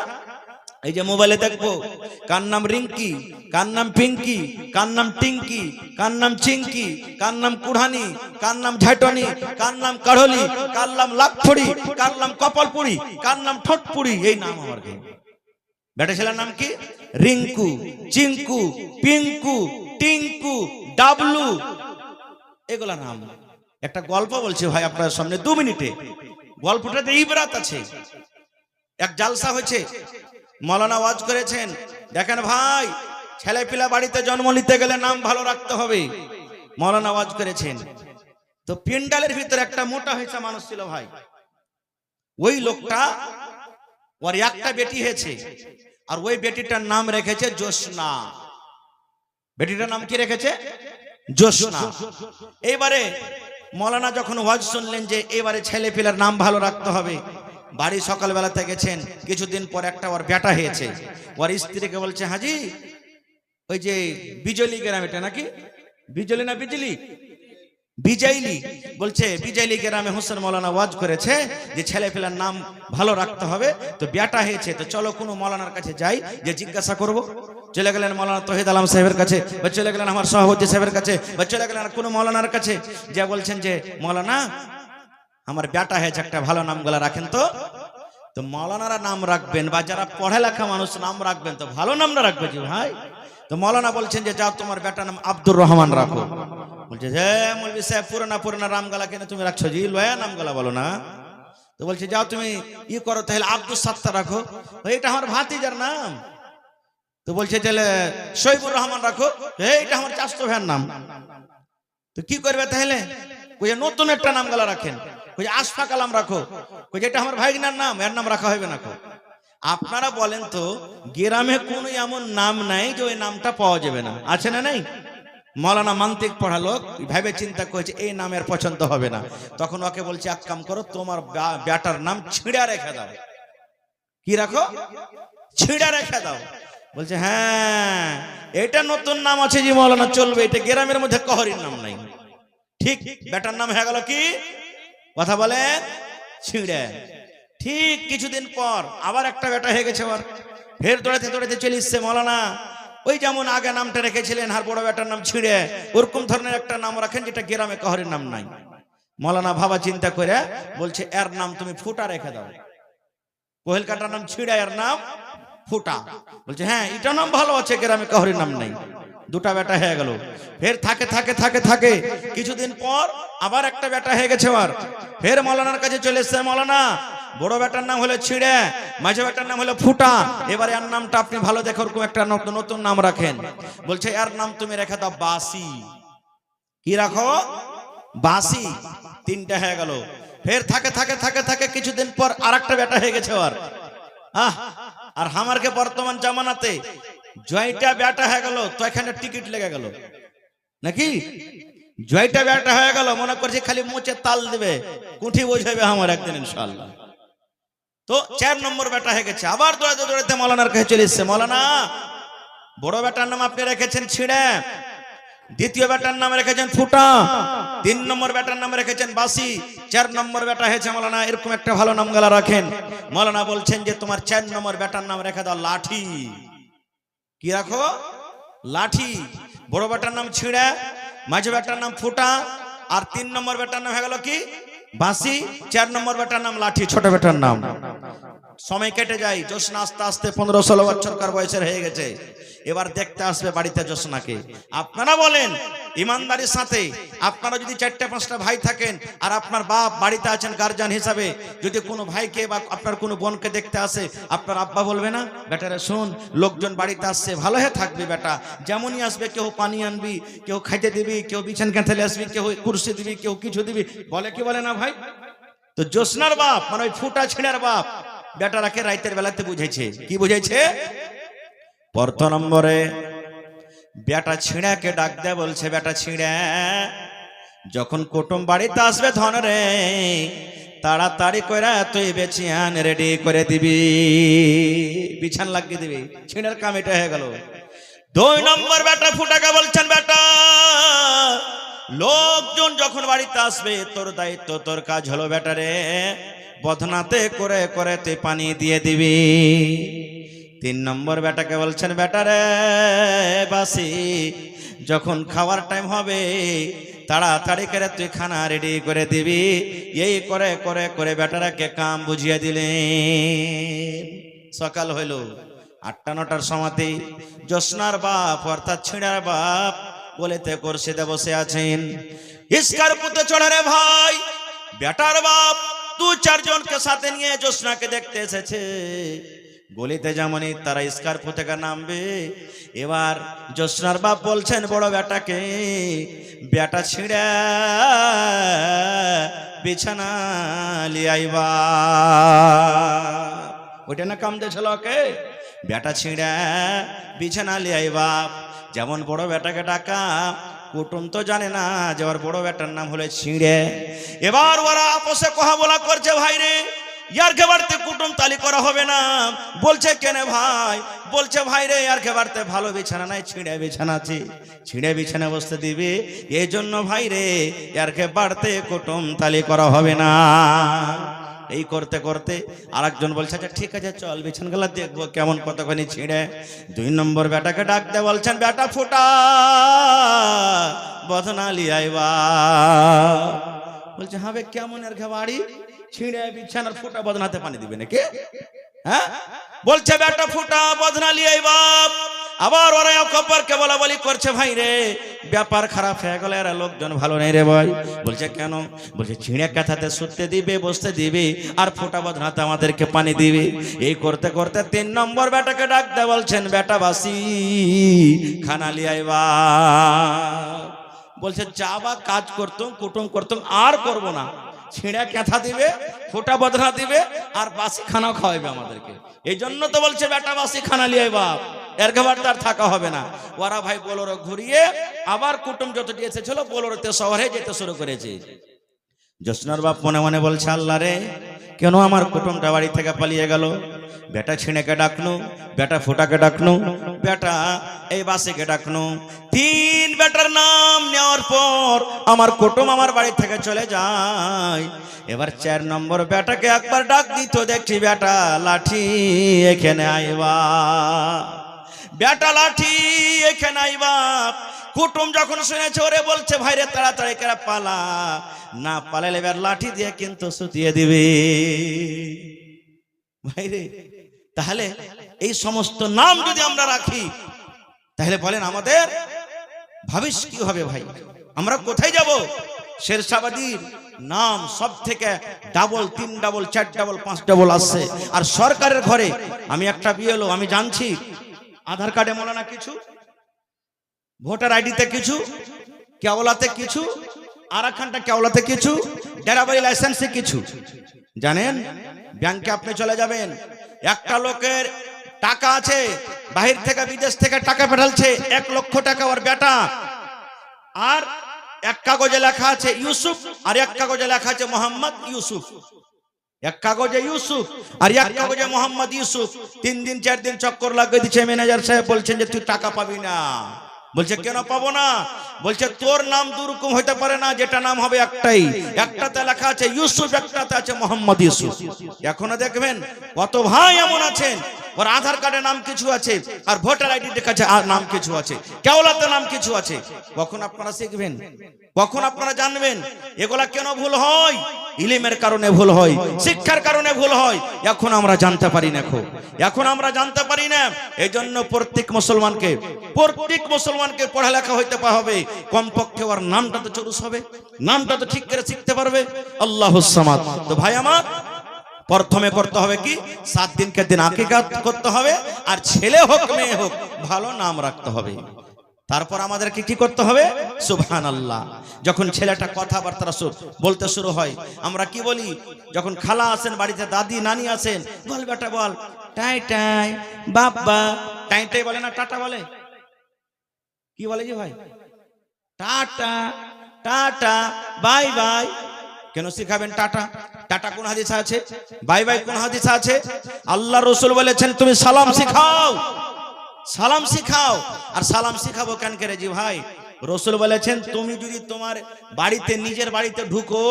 এই যে মোবাইলে দেখবো, কার নাম রিঙ্কি, কার নাম পিঙ্কি, কার নাম টিঙ্কি, কার নাম চিঙ্কি, কার নাম কুড়ানি, কার নাম ঝাটনি, কার নাম কাঢ়লি, কার নাম লাকফড়ি, কার নাম কপালপুরি, কার নাম ঠোঁটপুরি। এই নাম আমার কি? বেটা ছেলের নাম কি? রিঙ্কু, চিঙ্কু, পিঙ্কু, টিঙ্কু, ডাবলু, এগুলা নাম। একটা গল্প বলছি ভাই আপনার সামনে 2 মিনিটে। গল্পটাতে ইবরাত আছে। এক জালসা হয়েছে, মৌলানা ওয়াজ করেছেন, দেখেন ভাই, ছেলে পিলা বাড়িতে জন্ম নিতে গেলে নাম ভালো রাখতে হবে। মৌলানা ওয়াজ করেছেন, তো পেন্ডালের ভিতরে একটা মোটা হয়েছে মানুষ ছিল ভাই। ওই লোকটা, ওর একটা বেটি হয়েছে, আর ওই বেটিটার নাম রেখেছে জোসনা। বেটিটার নাম কি রেখেছে? জোসনা। এইবারে মৌলানা যখন ওয়াজ শুনলেন যে এবারে ছেলে পিলার নাম ভালো রাখতে হবে, বাড়ি সকালবেলাতে গেছেন, কিছুদিন পর একটা ওর বেটা হয়েছে। ওর স্ত্রীকে বলছে, হাজি ওই যে বিজলি গ্রাম, এটা নাকি বিজলি না বিজলি, বিজয়লি, বলছে বিজয়লি গ্রামে হোসেন মৌলানা ওয়াজ করেছে যে ছেলে পেলার নাম ভালো রাখতে হবে, তো বেটা হয়েছে, তো চলো কোনো মৌলানার কাছে যাই, যে জিজ্ঞাসা করব। চলে গেলেন মৌলানা তহিদ আলম সাহেবের কাছে, বা চলে গেলেন আমার সভাপতি সাহেবের কাছে, বা চলে গেলেন কোনো মৌলানার কাছে, যা বলছেন যে মৌলানা আমার বেটা হয়েছে, একটা ভালো নামগুলা রাখেন তো। তো মৌলানারা নাম রাখবেন, বা যারা পড়ালেখা মানুষ নাম রাখবেন, তো ভালো নামটা রাখবে জি ভাই। তো মৌলানা বলছেন যে যাও তোমার বেটার নাম আব্দুর রহমান রাখো। বলছে যে মৌলভী সাহেব পুরানা পুরানা নামগুলা কেন তুমি রাখছো জি, লয়া নামগুলা বলো না। তো বলছে যাও তুমি ই করো, তাহলে আব্দুল সাত্তার রাখো, এটা আমার ভাতিজার নাম। তো বলছে তাহলে শহীদুর রহমান রাখো, এটা আমার চাচতো ভাইয়ের নাম। তো কি করবে তাহলে? নতুন একটা নামগুলা রাখেন। আশফাক আলম রাখো, এটা আমার ভাইগনার নাম, এর নাম রাখা হবে না। আপনারা বলেন তো গ্রামে কোনো এমন নাম নাই যে ওই নামটা পাওয়া যাবে না, আছে না নাই? মৌলানা মান্তিক পড়া লোক ভেবে চিন্তা করেছে এই নামের পছন্দ হবে না, তখন ওকে বলছে এক কাম করো, তোমার বেটার নাম ছিঁড়া রেখে দাও। কি রাখো? ছিঁড়া রেখে দাও। বলছে হ্যাঁ এটা নতুন নাম আছে জি মৌলানা, চলবে, এটা গ্রামের মধ্যে কহরির নাম নাই। ঠিক বেটার নাম হয়ে গেল কি? কথা বলেন, ছিঁড়ে। ঠিক কিছুদিন পর আবার একটা বেটা হয়ে গেছে, আবার ফের দৌড়াতে দৌড়াতে চলে এসছে মৌলানা, ওই যেমন আগে নামটা রেখেছিলেন আর বড় বেটার নাম ছিঁড়ে, ওরকম ধরনের একটা নাম রাখেন যেটা গ্রামে কহরির নাম নাই। মৌলানা ভাবা চিন্তা করে বলছে এর নাম তুমি ফুটা রেখে দাও। কোহেল কাটার নাম ছিঁড়ে, এর নাম ফুটা। বলছে হ্যাঁ এটা নাম ভালো আছে, গ্রামে কহরির নাম নাই। দুটা বেটা হয়ে গেল। ফের থাকে থাকে থাকে থাকে কিছুদিন পর আবার একটা বেটা হয়ে গেছে, আর ফের মৌলানার কাছে চলে এসছে, মৌলানা বড় বেটার নাম হলো ছিঁড়ে, মাঝে বেটার নাম হলো ফুটা, এবার এর নামটা আপনি ভালো দেখে ওরকম একটা নতুন নাম রাখেন। বলছে এর নাম তুমি রেখে দাও বাসি। কি রাখো? বাসি। তিনটা হয়ে গেল। ফের থাকে থাকে থাকে থাকে কিছুদিন পর আর একটা বেটা হয়ে গেছে, আর আমারকে বর্তমান জামানাতে জয়টা বেটা হয়ে গেল তো এখানে টিকিট লেগে গেল নাকি? জয়টা বেটা হয়ে গেল, মনে করছে খালি মোচে তাল দিবে, কুঠি বোঝাবে আমার একদিন ইনশাআল্লাহ। তো 4 নম্বর বেটা হয়ে গেছে, আবার দৌড়াতে দৌড়াতে মৌলানার কাছে চলে এসছে, মৌলানা বড় বেটার নাম আপনি রেখেছেন ছিঁড়ে, দ্বিতীয় বেটার নাম রেখেছেন ফুটা, 3 নম্বর বেটার নাম রেখেছেন বাসি, 4 নম্বর বেটা হয়েছে মৌলানা এরকম একটা ভালো নাম গালা রাখেন। মৌলানা বলছেন যে তোমার 4 নম্বর বেটার নাম রেখে দাও লাঠি। কি রাখো? লাঠি। বড় বেটার নাম ছিঁড়ে, মাঝে বেটার নাম ফুটা, আর 3 নম্বর বেটার নাম হয়ে গেল কি? বাসি। 4 নম্বর বেটার নাম লাঠি, ছোট বেটার নাম। সময় কেটে যায়, জোসনা আস্তে আস্তে 15-16 বছরকার বয়সের হয়ে গেছে। এবার দেখতে আসবে বাড়িতে জোসনাকে। আপনারা বলেন ইমানদারির সাথে, আপনারা যদি 4-5টা ভাই থাকেন আর আপনার বাপ বাড়িতে আছেন গার্জিয়ান হিসাবে, যদি কোনো ভাইকে বা আপনার কোনো বোনকে দেখতে আসে, আপনার আব্বা বলবে না বেটারে শোন লোকজন বাড়িতে আসছে, ভালো হয়ে থাকবি বেটা, যেমনই আসবে কেউ পানি আনবি, কেউ খাইতে দিবি, কেউ বিছান কাঁথালে আসবি, কেউ কুরসি দিবি, কেউ কিছু দিবি, বলে কি বলে না ভাই? তো জোসনার বাপ মানে ওই ফুটা ছিঁড়ার বাপ বেটারাকে রাইতের বেলাতে বুঝাইছে। কি বুঝাইছে? প্রথম নম্বরে বেটা ছিঁড়াকে ডাক দেয়, বলছে বেটা ছিঁড়া যখন কুটুম বাড়িতে আসবে ধন রে, তাড়াতাড়ি করে তুই বেচিয়ান রেডি করে দিবি, বিছান লাগিয়ে দিবি। ছিঁড়ার কাম এটা হয়ে গেল। 2 নম্বর বেটা ফুটাকে বলছেন বেটা লোকজন যখন বাড়িতে আসবে তোর দায়িত্ব, তোর কাজ হলো বেটারে বদনাতে করে করে তুই পানি দিয়ে দিবি। 3 নম্বর বেটাকে বলছেন বেটারে বাসি যখন খাওয়ার টাইম হবে তাড়াতাড়ি করে তুই খানা রেডি করে দিবি। এই করে করে করে বেটারাকে কাম বুঝিয়ে দিলেন। সকাল হইল 8টা-9টার সময়তে জোসনার বাপ অর্থাৎ ছিঁড়ার বাপ বলেতে কুরসিতে বসে আছেন। ইস্কার পুতে চড়ে রে ভাই, বেটার বাপ 2-4 জনকে সাথে নিয়ে জোসনাকে দেখতে এসেছে। গলিতে যেমনই তারা স্কার্ফ থেকে নামবে, এবার জোসনার বাপ বলছেন বড় বেটাকে বেটা ছিঁড়া বিছানা লিয়াইবা। ওইটা না কাম দিয়েছিল ওকে, বেটা ছিঁড়া বিছানা লিয়াইবা। যেমন বড় বেটাকে ডাকা, কুটুম তো জানে না যে ওর বড় বেটার নাম হলো ছিঁড়ে। এবার ওরা আপসে কথা বলা করছে, ভাই রে ইয়ারকে বাড়তে কুটুম তালি করা হবে না। বলছে কেন ভাই? বলছে ভাই রে ইয়ারকে বাড়তে ভালো বিছানা নাই, ছিঁড়ে বিছানা আছে, ছিঁড়ে বিছানা বসতে দিবে, এই জন্য ভাই রে ইয়ারকে বাড়তে কুটুম তালি করা হবে না। এই করতে করতে আরেকজন বলছে আচ্ছা ঠিক আছে চল বিছানাগুলো দেখবো কেমন কতখানি ছিঁড়ে। 2 নম্বর বেটাকে ডাক দে, বলছেন বেটা ফুটা বদনা লিয়াইবা। বলছে হবে কেমন এর বাড়ি ছিঁড়ে বিছানার ফুটা বদনাতে পানি দিবে নাকি? হ্যাঁ বলছে বেটা ফুটা বদনা লিয়াইবা। আবার ওরা কপারকে বলা বলি করছে, ভাই রে ব্যাপার খারাপ হয়ে গেল, এরা লোকজন ভালো নেই রে ভাই। বলছে কেন? বলছে ছিঁড়ে কাঁথাতে শুতে দিবে, বসতে দিবে, আর ফোঁটা বদনাতে আমাদেরকে পানি দিবে। এই করতে করতে 3 নম্বর বেটাকে ডাক দে, বলছেন বেটা বাসি খানা লিয়াইবা। বলছে যাবা কাজ করতুম কুটুম করতুম আর করবো না, ছিঁড়ে কাঁথা দিবে, ফোঁটা বদনা দিবে, আর বাসি খানাও খাওয়াবে আমাদেরকে। এই জন্য তো বলছে বেটা বাসি খানা লিয়ে বাপ, এর ঘর তার থাকা হবে না। ওরা ভাই বোলেরো ঘুরিয়ে আবার কুটুম যতটি এসেছিল বোলেরোতে শহরে যেতে শুরু করেছে। জোসনার বাপ মনে মনে বলছে, আল্লাহ রে, কেন আমার কুটুমটা বাড়ি থেকে পালিয়ে গেল? বেটা ছিনেকে ডাকনু, বেটা ফুটাকে ডাকনু, বেটা এই বাসিকে ডাকনু। 3 বেটার নাম নেওয়ার পর আমার কুটুম আমার বাড়ি থেকে চলে যায়। এবার 4 নম্বর বেটাকে একবার ডাক দিত, দেখছি বেটা লাঠি এখানে আইবা, বেটা লাঠি এখানে আইবা। কুটুম যখন শুনেছে ওরে বলছে, ভাইরে তাড়াতাড়ি করে পালা, না পালালে এবার লাঠি দিয়ে কিন্তু সুতিয়ে দিবে। ভাইরে, তাহলে এই সমস্ত নাম যদি আমরা রাখি, তাহলে বলেন আমাদের ভবিষ্যৎ কি হবে? ভাই আমরা কোথায় যাব? শেরশাবাদীর নাম সব থেকে ডাবল, 3 ডাবল, 4 ডাবল, 5 ডাবল আসছে। আর সরকারের ঘরে আমি একটা বিয়েলো, আমি জানছি আধার কার্ডে মনে না কিছু, ভোটার আইডিতে কিছু, কেওলাতে কিছু, আর একখানটা কেওলাতে কিছু, ড্রাইভারি লাইসেন্সে কিছু। জানেন, ব্যাংকে আপনি চলে যাবেন, একটা লোকের টাকা আছে, বাহির থেকে বিদেশ থেকে টাকা পাঠালছে 1 লক্ষ টাকা ওর বেটা, আর এক কাগজে লেখা আছে ইউসুফ, আর এক কাগজে লেখা আছে মোহাম্মদ ইউসুফ। এক কাগজে ইউসুফ আর এক কাগজে মোহাম্মদ ইউসুফ। 3 দিন 4 দিন চক্কর লাগিয়ে দিচ্ছে। ম্যানেজার সাহেব বলছেন যে তুই টাকা পাবি না। বলছে কেন পাবো না? বলছে তোর নাম দুরকম হইতে পারে না, যেটা নাম হবে একটাই, একটাতে লেখা আছে ইউসুফ, একটাতে আছে মোহাম্মদ ইউসুফ। এখনো দেখবেন কত ভাই এমন আছেন, ওর আধার কার্ডে নাম কিছু আছে, আর ভোটার আইডি কাছে নাম কিছু আছে, কেওলাতে নাম কিছু আছে। কখন আপনারা শিখবেন? কখন আপনারা জানবেন? এগুলা কেন ভুল হয়? ইলমের কারণে ভুল হয়, শিক্ষার কারণে ভুল হয়। এখন আমরা জানতে পারি না, এখন আমরা জানতে পারি না। এই জন্য প্রত্যেক মুসলমানকে পড়ালেখা হইতে হবে, কমপক্ষে ওর নামটা তো চরুস হবে, নামটা তো ঠিক করে শিখতে পারবে। আল্লাহুস সামাদ। তো ভাই আমার, প্রথমে করতে হবে কি? 7 দিনকে দিন আকিকাত করতে হবে, আর ছেলে হোক মেয়ে হোক ভালো নাম রাখতে হবে। তারপর আমাদেরকে কি করতে হবে? সুবহানাল্লাহ। যখন ছেলেটা কথাবার্তা বলতে শুরু হয়, আমরা কি বলি? যখন খালা আসেন বাড়িতে, দাদি নানি আসেন, বল বেটা বল, টাই টাই বাবা, টাই টাই বলে না, টাটা বলে। কি বলে জি ভাই? Tata, tata, bye bye. কেন শিখাবেন টাটা? টাটা কোন হাদিসে আছে? বাই বাই কোন হাদিসে আছে? আল্লাহ রাসূল বলেছেন তুমি সালাম শিখাও, সালাম শিখাও। আর সালাম শিখাবো কেন করে জি ভাই? রাসূল বলেছেন তুমি যদি তোমার বাড়িতে, নিজের বাড়িতে ঢুকো,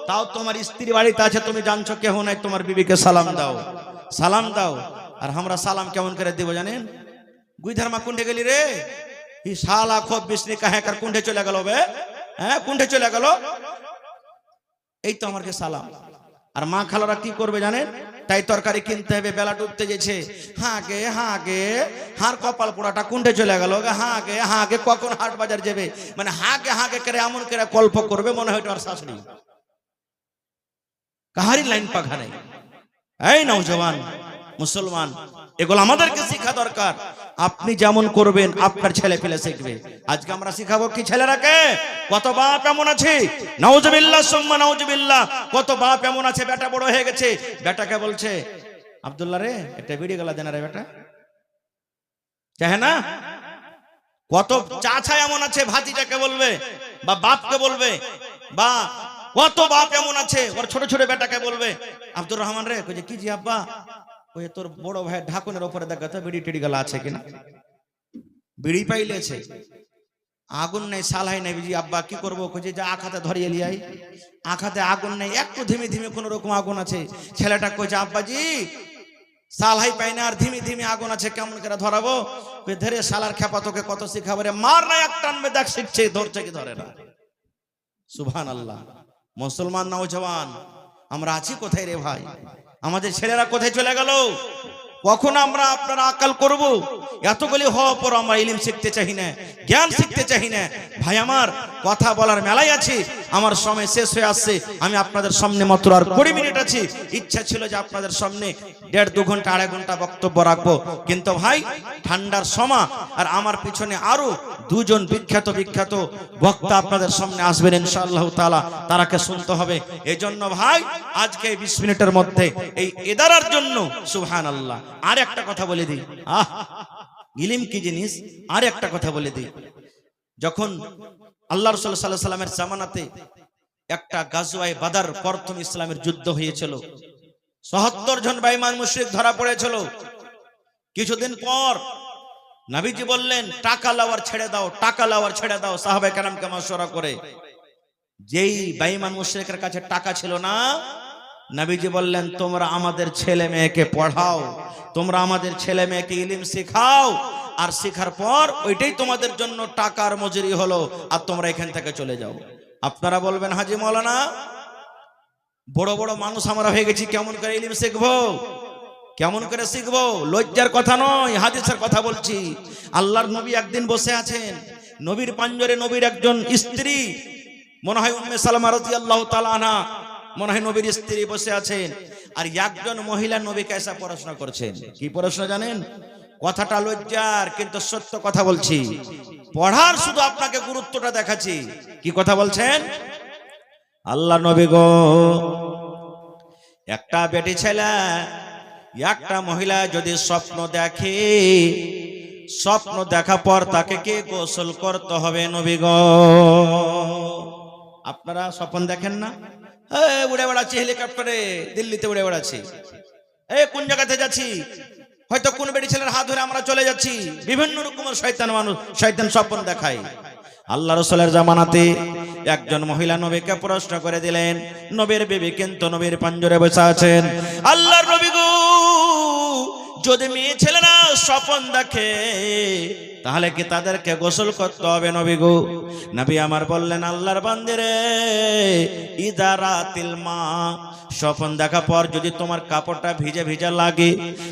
তাও তোমার স্ত্রী বাড়িতে আছে, তুমি জানছো কেহ নাই, তোমার বিবিকে সালাম দাও, সালাম দাও। আর আমরা সালাম কেমন করে দেব জানেন? গুইধারমা কুন্ডে গেলি রে, ই শালা খুব বিষ্ণি কাহে কার কুন্ডে চলে গেল বে, হ্যাঁ কুন্ডে চলে গেল, এই তো আমাকে সালাম। আর মা খালারা কি করবে জানেন? তাই তরকারি কিনতে হবে, বেলা ডুবতে গেছে, হাঁকে হাঁকে, হার কপাল পোড়াটা কুন্ডে চলে গেল, হাঁকে হাঁকে কখন হাট বাজার যাবে, মানে হাঁকে হাঁকে করে এমন করে কল্প করবে মনে হয় ওর শাশুড়ি। কাহারি লাইন পাখা নেই। এই নওজওয়ান মুসলমান, এগুলো আমাদেরকে শিক্ষা দরকার। আপনি যেমন করবেন আপনার ছেলে পেলে শিখবে। আজকে আমরা শিখাবো কি ছেলেরাকে? কত বাপ এমন আছে, নাউজুবিল্লাহ সুম্মা নাউজুবিল্লাহ, কত বাপ এমন আছে, বেটা বড় হয়ে গেছে, বেটাকে বলছে আব্দুল্লাহ রে একটা বিড়ি গলা দেনা রে বেটা, চাহে না? কত চাচা এমন আছে ভাতিজাকে বলবে বা বাপকে বলবে, বা কত বাপ এমন আছে ওর ছোট ছোট বেটাকে বলবে আব্দুর রহমান রে, কইছে কি জি আব্বা, ওই তোর বড় ভাই ঢাকুনের উপরে দেখা তো বিড়ি টিড়ি গলা আছে কিনা, বিড়ি পাইলেছে, আগুন নেই সালহাই নেই, জি আব্বা কি করবো, কইছে যে আখাতে ধরিয়ে লিয়াই, আখাতে আগুন নেই, একটু ধিমে ধিমে কোন রকম আগুন আছে। ছেলেটা কইছে আব্বাজি সালহাই পাই না, আর ধিমে ধিমে আগুন আছে, কেমন করে ধরাবো? ধরে সালার খেপা তোকে কত শিখাবো রে, মার না এক টানবে, দেখ শিখছে, ধরছে কি ধরে না। সুবহানাল্লাহ। মুসলমান নওজওয়ান আমরা আছি কোথায় রে ভাই? আমাদের ছেলেরা কোথায় চলে গেল? কখন আমরা আপনারা আকাল করব? এতগুলি হওয়ার পর আমরা ইলম শিখতে চাই না, জ্ঞান শিখতে চাই না। ভাই আমার, কথা বলার মেলাই আছে, আমার সময় শেষ হয়ে আসছে। আমি আপনাদের সামনে মাত্র আর 20 মিনিট আছে। ইচ্ছা ছিল যে আপনাদের সামনে 1.5-2 ঘন্টা 2.5 ঘন্টা বক্তব্য রাখবো, কিন্তু ভাই ঠান্ডার সময়, আর আমার পিছনে আরো 2 জন বিখ্যাত বক্তা আপনাদের সামনে আসবেন ইনশাআল্লাহ তাআলা, তারাকে শুনতে হবে। এই জন্য ভাই আজকে 20 মিনিটের মধ্যে এই ইদারার জন্য সুবহানাল্লাহ আর একটা কথা বলে দিই। ইলম কি জিনিস, আর একটা কথা বলে দিই। যখন আল্লাহ রাসূল সাল্লাল্লাহু আলাইহি সাল্লামের জামানাতে একটা গাজওয়ায়ে বাদর, প্রথম ইসলামের যুদ্ধ হয়েছিল, ৭০ জন বেঈমান মুশরিক ধরা পড়েছিল। কিছুদিন পর নবীজি বললেন, টাকা লাওয়ার ছেড়ে দাও, টাকা লাওয়ার ছেড়ে দাও। সাহাবায়ে কেরামকে মাশওয়ারা করে, যেই বেঈমান মুশরিকের কাছে টাকা ছিল না, নবীজি বললেন, তোমরা আমাদের ছেলে মেয়েকে পড়াও, তোমরা আমাদের ছেলে মেয়েকে ইলম শেখাও, আর শেখার পর ওইটাই তোমাদের জন্য টাকার মজুরি হলো, আর তোমরা এখান থেকে চলে যাও। আপনারা বলবেন, হাজী মাওলানা, বড় বড় মানুষ আমরা হয়ে গেছি, কেমন করে ইলম শিখবো, কেমন করে শিখবো? লজ্জার কথা নয়, হাদিসের কথা বলছি। আল্লাহর নবী একদিন বসে আছেন, নবীর পাঞ্জরে নবীর একজন স্ত্রী, মনে হয় উম্মে সালামা রাদিয়াল্লাহু তাআলা আনহা, মনে হয় নবীর স্ত্রী বসে আছেন, আর একজন মহিলা নবীকে এসে পড়াশোনা করছেন। কি পড়াশোনা জানেন? কথাটা লজ্জার, কিন্তু সত্য কথা বলছি। পড়ার শুধু আপনাকে গুরুত্বটা দেখাচ্ছি। কি কথা বলছেন? আল্লাহ নবী গো, একটা বেটি ছেলে, একটা মহিলা যদি স্বপ্ন দেখে, স্বপ্ন দেখা পর তাকে কে গোসল করতে হবে নবী গো? আপনারা স্বপ্ন দেখেন না? উড়ে বেড়াচ্ছি হেলিকপ্টারে, দিল্লিতে উড়ে বেড়াচ্ছি, কোন জায়গাতে যাচ্ছি, হয়তো কোন বেটি ছেলের হাত ধরে আমরা চলে যাচ্ছি। বিভিন্ন রকমের শয়তান মানুষ, শয়তান স্বপ্ন দেখায়। আল্লাহ রাসূলের জামানাতে একজন মহিলা নবীকে প্রশ্ন করে দিলেন। নবীর বিবি কিন্তু নবীর পাঞ্জরে বসে আছেন। আল্লাহর নবী গো, যদি মেয়ে ছেলেরা স্বপ্ন দেখে তাহলে কি তাদেরকে গোসল করতে হবে নবী গো? নবী আমার বললেন, আল্লাহর বান্দারে, ইদারাতিল মা, স্বপ্ন দেখা পর যদি তোমার কাপড়টা ভিজে ভিজে লাগে,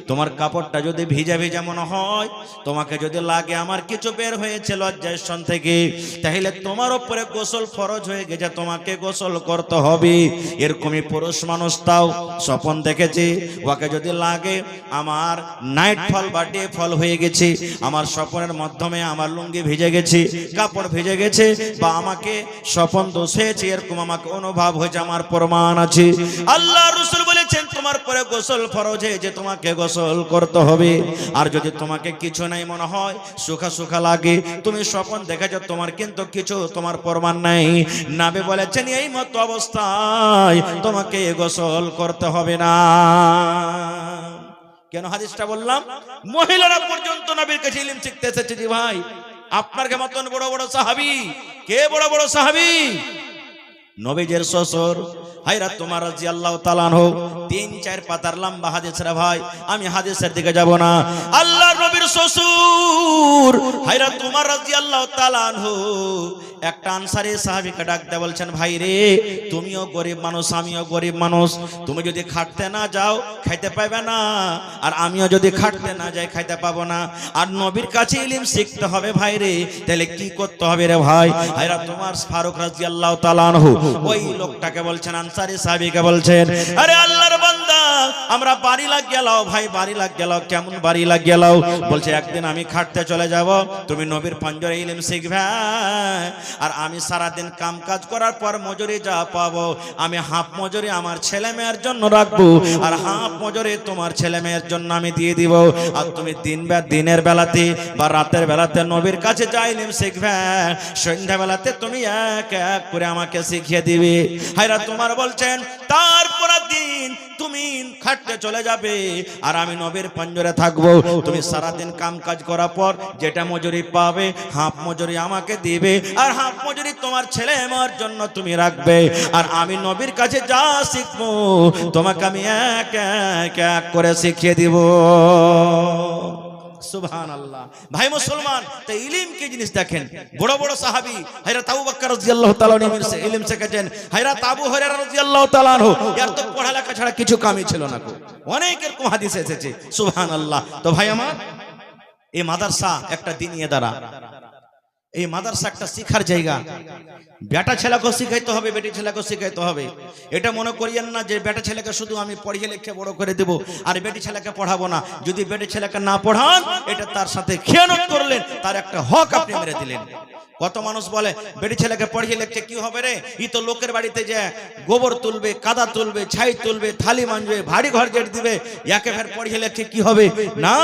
তোমার কাপড়টা যদি ভিজে ভিজে মনে হয়, তোমাকে যদি লাগে আমার কিছু বের হয়েছে লজ্জার স্থান থেকে, তাহলে তোমার উপরে গোসল ফরজ হয়ে গেছে, তোমাকে গোসল করতে হবে। এরকমই পুরুষ মানুষ তাও স্বপ্ন দেখেছে, ওকে যদি লাগে আমার নাইট ফল বা ডে ফল হয়ে গেছে, আমার স্বপ্নের মাধ্যমে আমার লুঙ্গি ভিজে গেছে, কাপড় ভিজে গেছে, বা আমাকে স্বপ্ন দোষ হয়েছে, এরকম আমাকে অনুভব হয়েছে, আমার প্রমাণ আছে। আল্লাহ রাসূল বলেছেন, তোমার পরে গোসল ফরজ যে তোমাকে গোসল করতে হবে। আর যদি তোমাকে কিছু নাই মনে হয়, সুখা সুখা লাগে, তুমি স্বপ্ন দেখেছো, তোমার কিন্তু কিছু তোমার প্রমাণ নাই, নবী বলেছেন এই মতো অবস্থায় তোমাকে গোসল করতে হবে না। কেন হাদিসটা বললাম? মহিলারা পর্যন্ত নবীর কাছে ইলম শিখতে এসেছে। জি ভাই, আপনার কে মতন বড় বড় সাহাবী, কে বড় বড় সাহাবী? নবীজের শ্বশুর হযরত ওমর রাদিয়াল্লাহু তাআলা আনহু, 3-4 পাতার লম্বা হাদিস রে ভাই, আমি হাদিসের দিকে যাব না। আল্লাহর নবীর শ্বশুর হযরত ওমর রাদিয়াল্লাহু তাআলা আনহু একটা আনসারী সাহাবীকে ডাকতে বলছেন, ভাই রে, তুমিও গরিব মানুষ, আমিও গরিব মানুষ, তুমি যদি খাটতে না যাও খাইতে পাবে না, আর আমিও যদি খাটতে না যাই খাইতে পাবো না, আর নবীর কাছে ইলম শিখতে হবে ভাই রে, তাহলে কি করতে হবে রে ভাই? হযরত ওমর ফারুক রাদিয়াল্লাহু তাআলা আনহু ওই লোকটাকে বলছেন, আনসারী সাহাবীকে বলছেন, আরে আল্লাহর বান্দা, আমরা বাড়ি লাগ গেলাও ভাই, বাড়ি লাগ গেলাও। কেমন বাড়ি লাগ গেলাও? বলছে, একদিন আমি খাটতে চলে যাব, তুমি নবীর পাঞ্জরে ইলম শিখবে, আর আমি সারা দিন কাম কাজ করার পর মজুরি যা পাবো, আমি হাফ মজুরি আমার ছেলে মেয়ের জন্য রাখবো, আর হাফ মজুরি তোমার ছেলে মেয়ের জন্য আমি দিয়ে দিব। আর তুমি দিনের বেলাতে বা রাতের বেলাতে নবীর কাছে যা ইলম শিখবে, সন্ধ্যা বেলাতে তুমি এক এক করে আমাকে শিখিয়ে দিবে। হযরত ওমর বলছেন, তারপর দিন তুমি খাটতে চলে যাবে, আর আমি নবীর পাঞ্জরে থাকবো, তুমি সারা দিন কাম কাজ করার পর যেটা মজুরি পাবে, হাফ মজুরি আমাকে দিবে, আর হাফ মজুরি তোমার ছেলে আমার জন্য তুমি রাখবে, আর আমি নবীর কাছে যা শিখবো তোমাকে আমি এক এক করে শিখিয়ে দিব। সুবহানাল্লাহ। ভাই মুসলমান, তো ইলম কি জিনিস দেখেন, বড় বড় সাহাবী হযরত আবু বকর রাদিয়াল্লাহু তাআলা আনহু ইলম শিখেছেন, হযরত আবু হুরায়রা রাদিয়াল্লাহু তাআলা আনহু এর তো পড়ালেখা ছাড়া কিছু কামই ছিল না। অনেক এরকম হাদিস এসেছে, সুবহানাল্লাহ। তো ভাই আমার, এই মাদ্রাসা একটা দ্বীনি ইদারা, এই মাদ্রাসা একটা শিক্ষার জায়গা। বেটা ছেলেকে শিখাইতে হবে, বেটি ছেলেকে শিখাইতে হবে। এটা মনে করিয়েন না যে বেটা ছেলেকে শুধু আমি পড়িয়ে লিখে বড় করে দেব আর বেটি ছেলেকে পড়াবো না। যদি বেটি ছেলেকে না পড়ান, এটা তার সাথে খেয়ানত করলেন, তার একটা হক আপনি মেরে দিলেন। কত মানুষ বলে বেটি ছেলেকে পড়িয়ে লিখছে কি হবে রে, ই তো লোকের বাড়িতে যে গোবর তুলবে, কাদা তুলবে, ছাই তুলবে, থালি মানবে, ভারী ঘর জেট দিবে, একে ফের পড়িয়ে লিখছে কি হবে? না,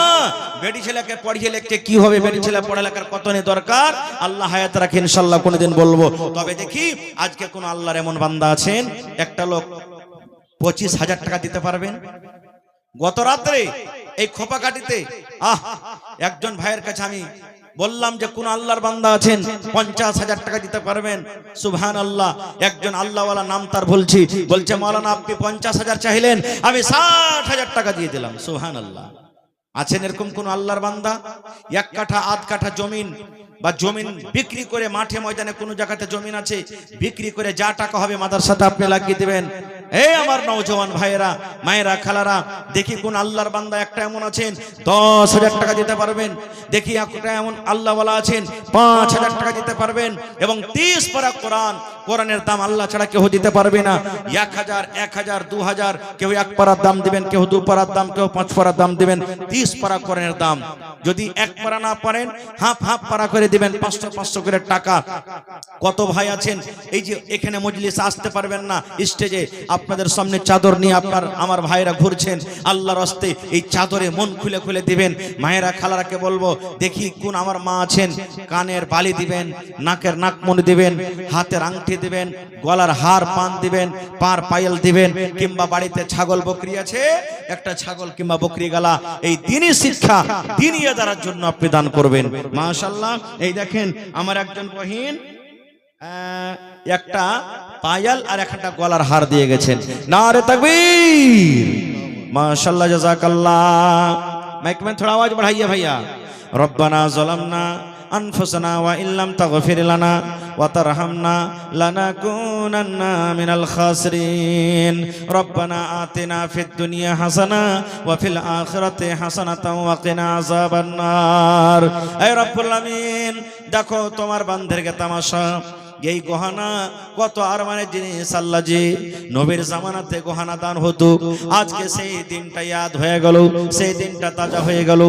বেটি ছেলেকে পড়িয়ে লিখছে কি হবে? বেটি ছেলে পড়ালেখার কত নেই দরকার, আল্লাহ হায়াত রাখে ইনশাআল্লাহ কোনদিন বলবো। তবে দেখি আজকে কোন আল্লাহর এমন বান্দা আছেন, একটা লোক 25,000 টাকা দিতে পারবেন? গত রাত্রে এই খোপাকাটিতে একজন ভাইয়ের কাছে আমি বললাম যে কোন আল্লাহর বান্দা আছেন 50,000 টাকা দিতে পারবেন? সুবহানাল্লাহ। একজন আল্লাহওয়ালা, নাম তার বলছি, বলছে মাওলানা আপনি 50,000 চাইলেন, আমি 60,000 টাকা দিয়ে দিলাম। সুবহানাল্লাহ। আছেন এরকম কোন আল্লাহর বান্দা? 1 কাঠা আধ কাঠা জমিন বা জমিন বিক্রি করে, মাঠে ময়দানে কোনো জায়গাতে জমিন আছে, বিক্রি করে যা টাকা হবে মাদ্রাসাতে আপনি লাগিয়ে দিবেন। এই আমার নওজওয়ান ভাইয়েরা, মায়েরা, খালারা, দেখি কোন আল্লাহর বান্দা একটা এমন আছেন 10,000 টাকা দিতে পারবেন? দেখি একটা এমন আল্লাহওয়ালা আছেন 5,000 টাকা দিতে পারবেন? এবং 30 পারা কোরআন, কোরআনের দাম আল্লাহ ছাড়া কেউ দিতে পারবে না। 1,000, 1,000, 2,000, কেউ 1 পারার দাম দিবেন, কেউ 2 পারার দাম, কেউ 5 পারার দাম দিবেন। 30 পারা কোরআনের দাম। যদি 1 পারা না পারেন, হাফ হাফ পারা করে দিবেন, 500 করে টাকা। কত ভাই আছেন এই যে এখানে মজলিসে আসতে পারবেন না, স্টেজে আপনাদের সামনে চাদর নিয়ে আমার ভাইরা ঘুরছেন, আল্লাহর রাস্তে এই চাদরে মন খুলে খুলে দিবেন। মায়েরা, খালারাকে বলবো, দেখি কোন আমার মা আছেন, কানের বালি দিবেন, নাকের নাকমণি দিবেন, হাতের আংটি দিবেন, গলার হার পান দিবেন, পার পায়েল দিবেন, কিংবা বাড়িতে ছাগল বকরি আছে, একটা ছাগল কিংবা বকরি গালা, এই দ্বীনি শিক্ষা, দ্বীনি ইদারার জন্য আপনি দান করবেন। মাশাআল্লাহ। এই দেখেন আমার একজন বহিন একটা পায়াল আর একটা গলার হার দিয়ে গেছেন। নারে তাকবীর, মাশাআল্লাহ, জাযাকাল্লাহ। মাইক में थोड़ा आवाज बढ़ाइए भैया। रब्बना ज़लमना अनफुसना व इल्लम तगफिर लना व तरहमना लनकुनन्ना मिनल खासिरीन। रब्बना आतिना फिद दुनिया हसना व फिल आखिरति हसनतन व किना अज़ाबन नार। ऐ रब्बुल आमीन, দেখো তোমার বান্দাদেরকে তামাশা, এই গহনা কত আরমানের জিনিস আল্লাহ জি নবীর জামানাতে গহনা দান হতো। আজকে সেই দিনটা ইয়াদ হয়ে গেল, সেই দিনটা তাজা হয়ে গেল।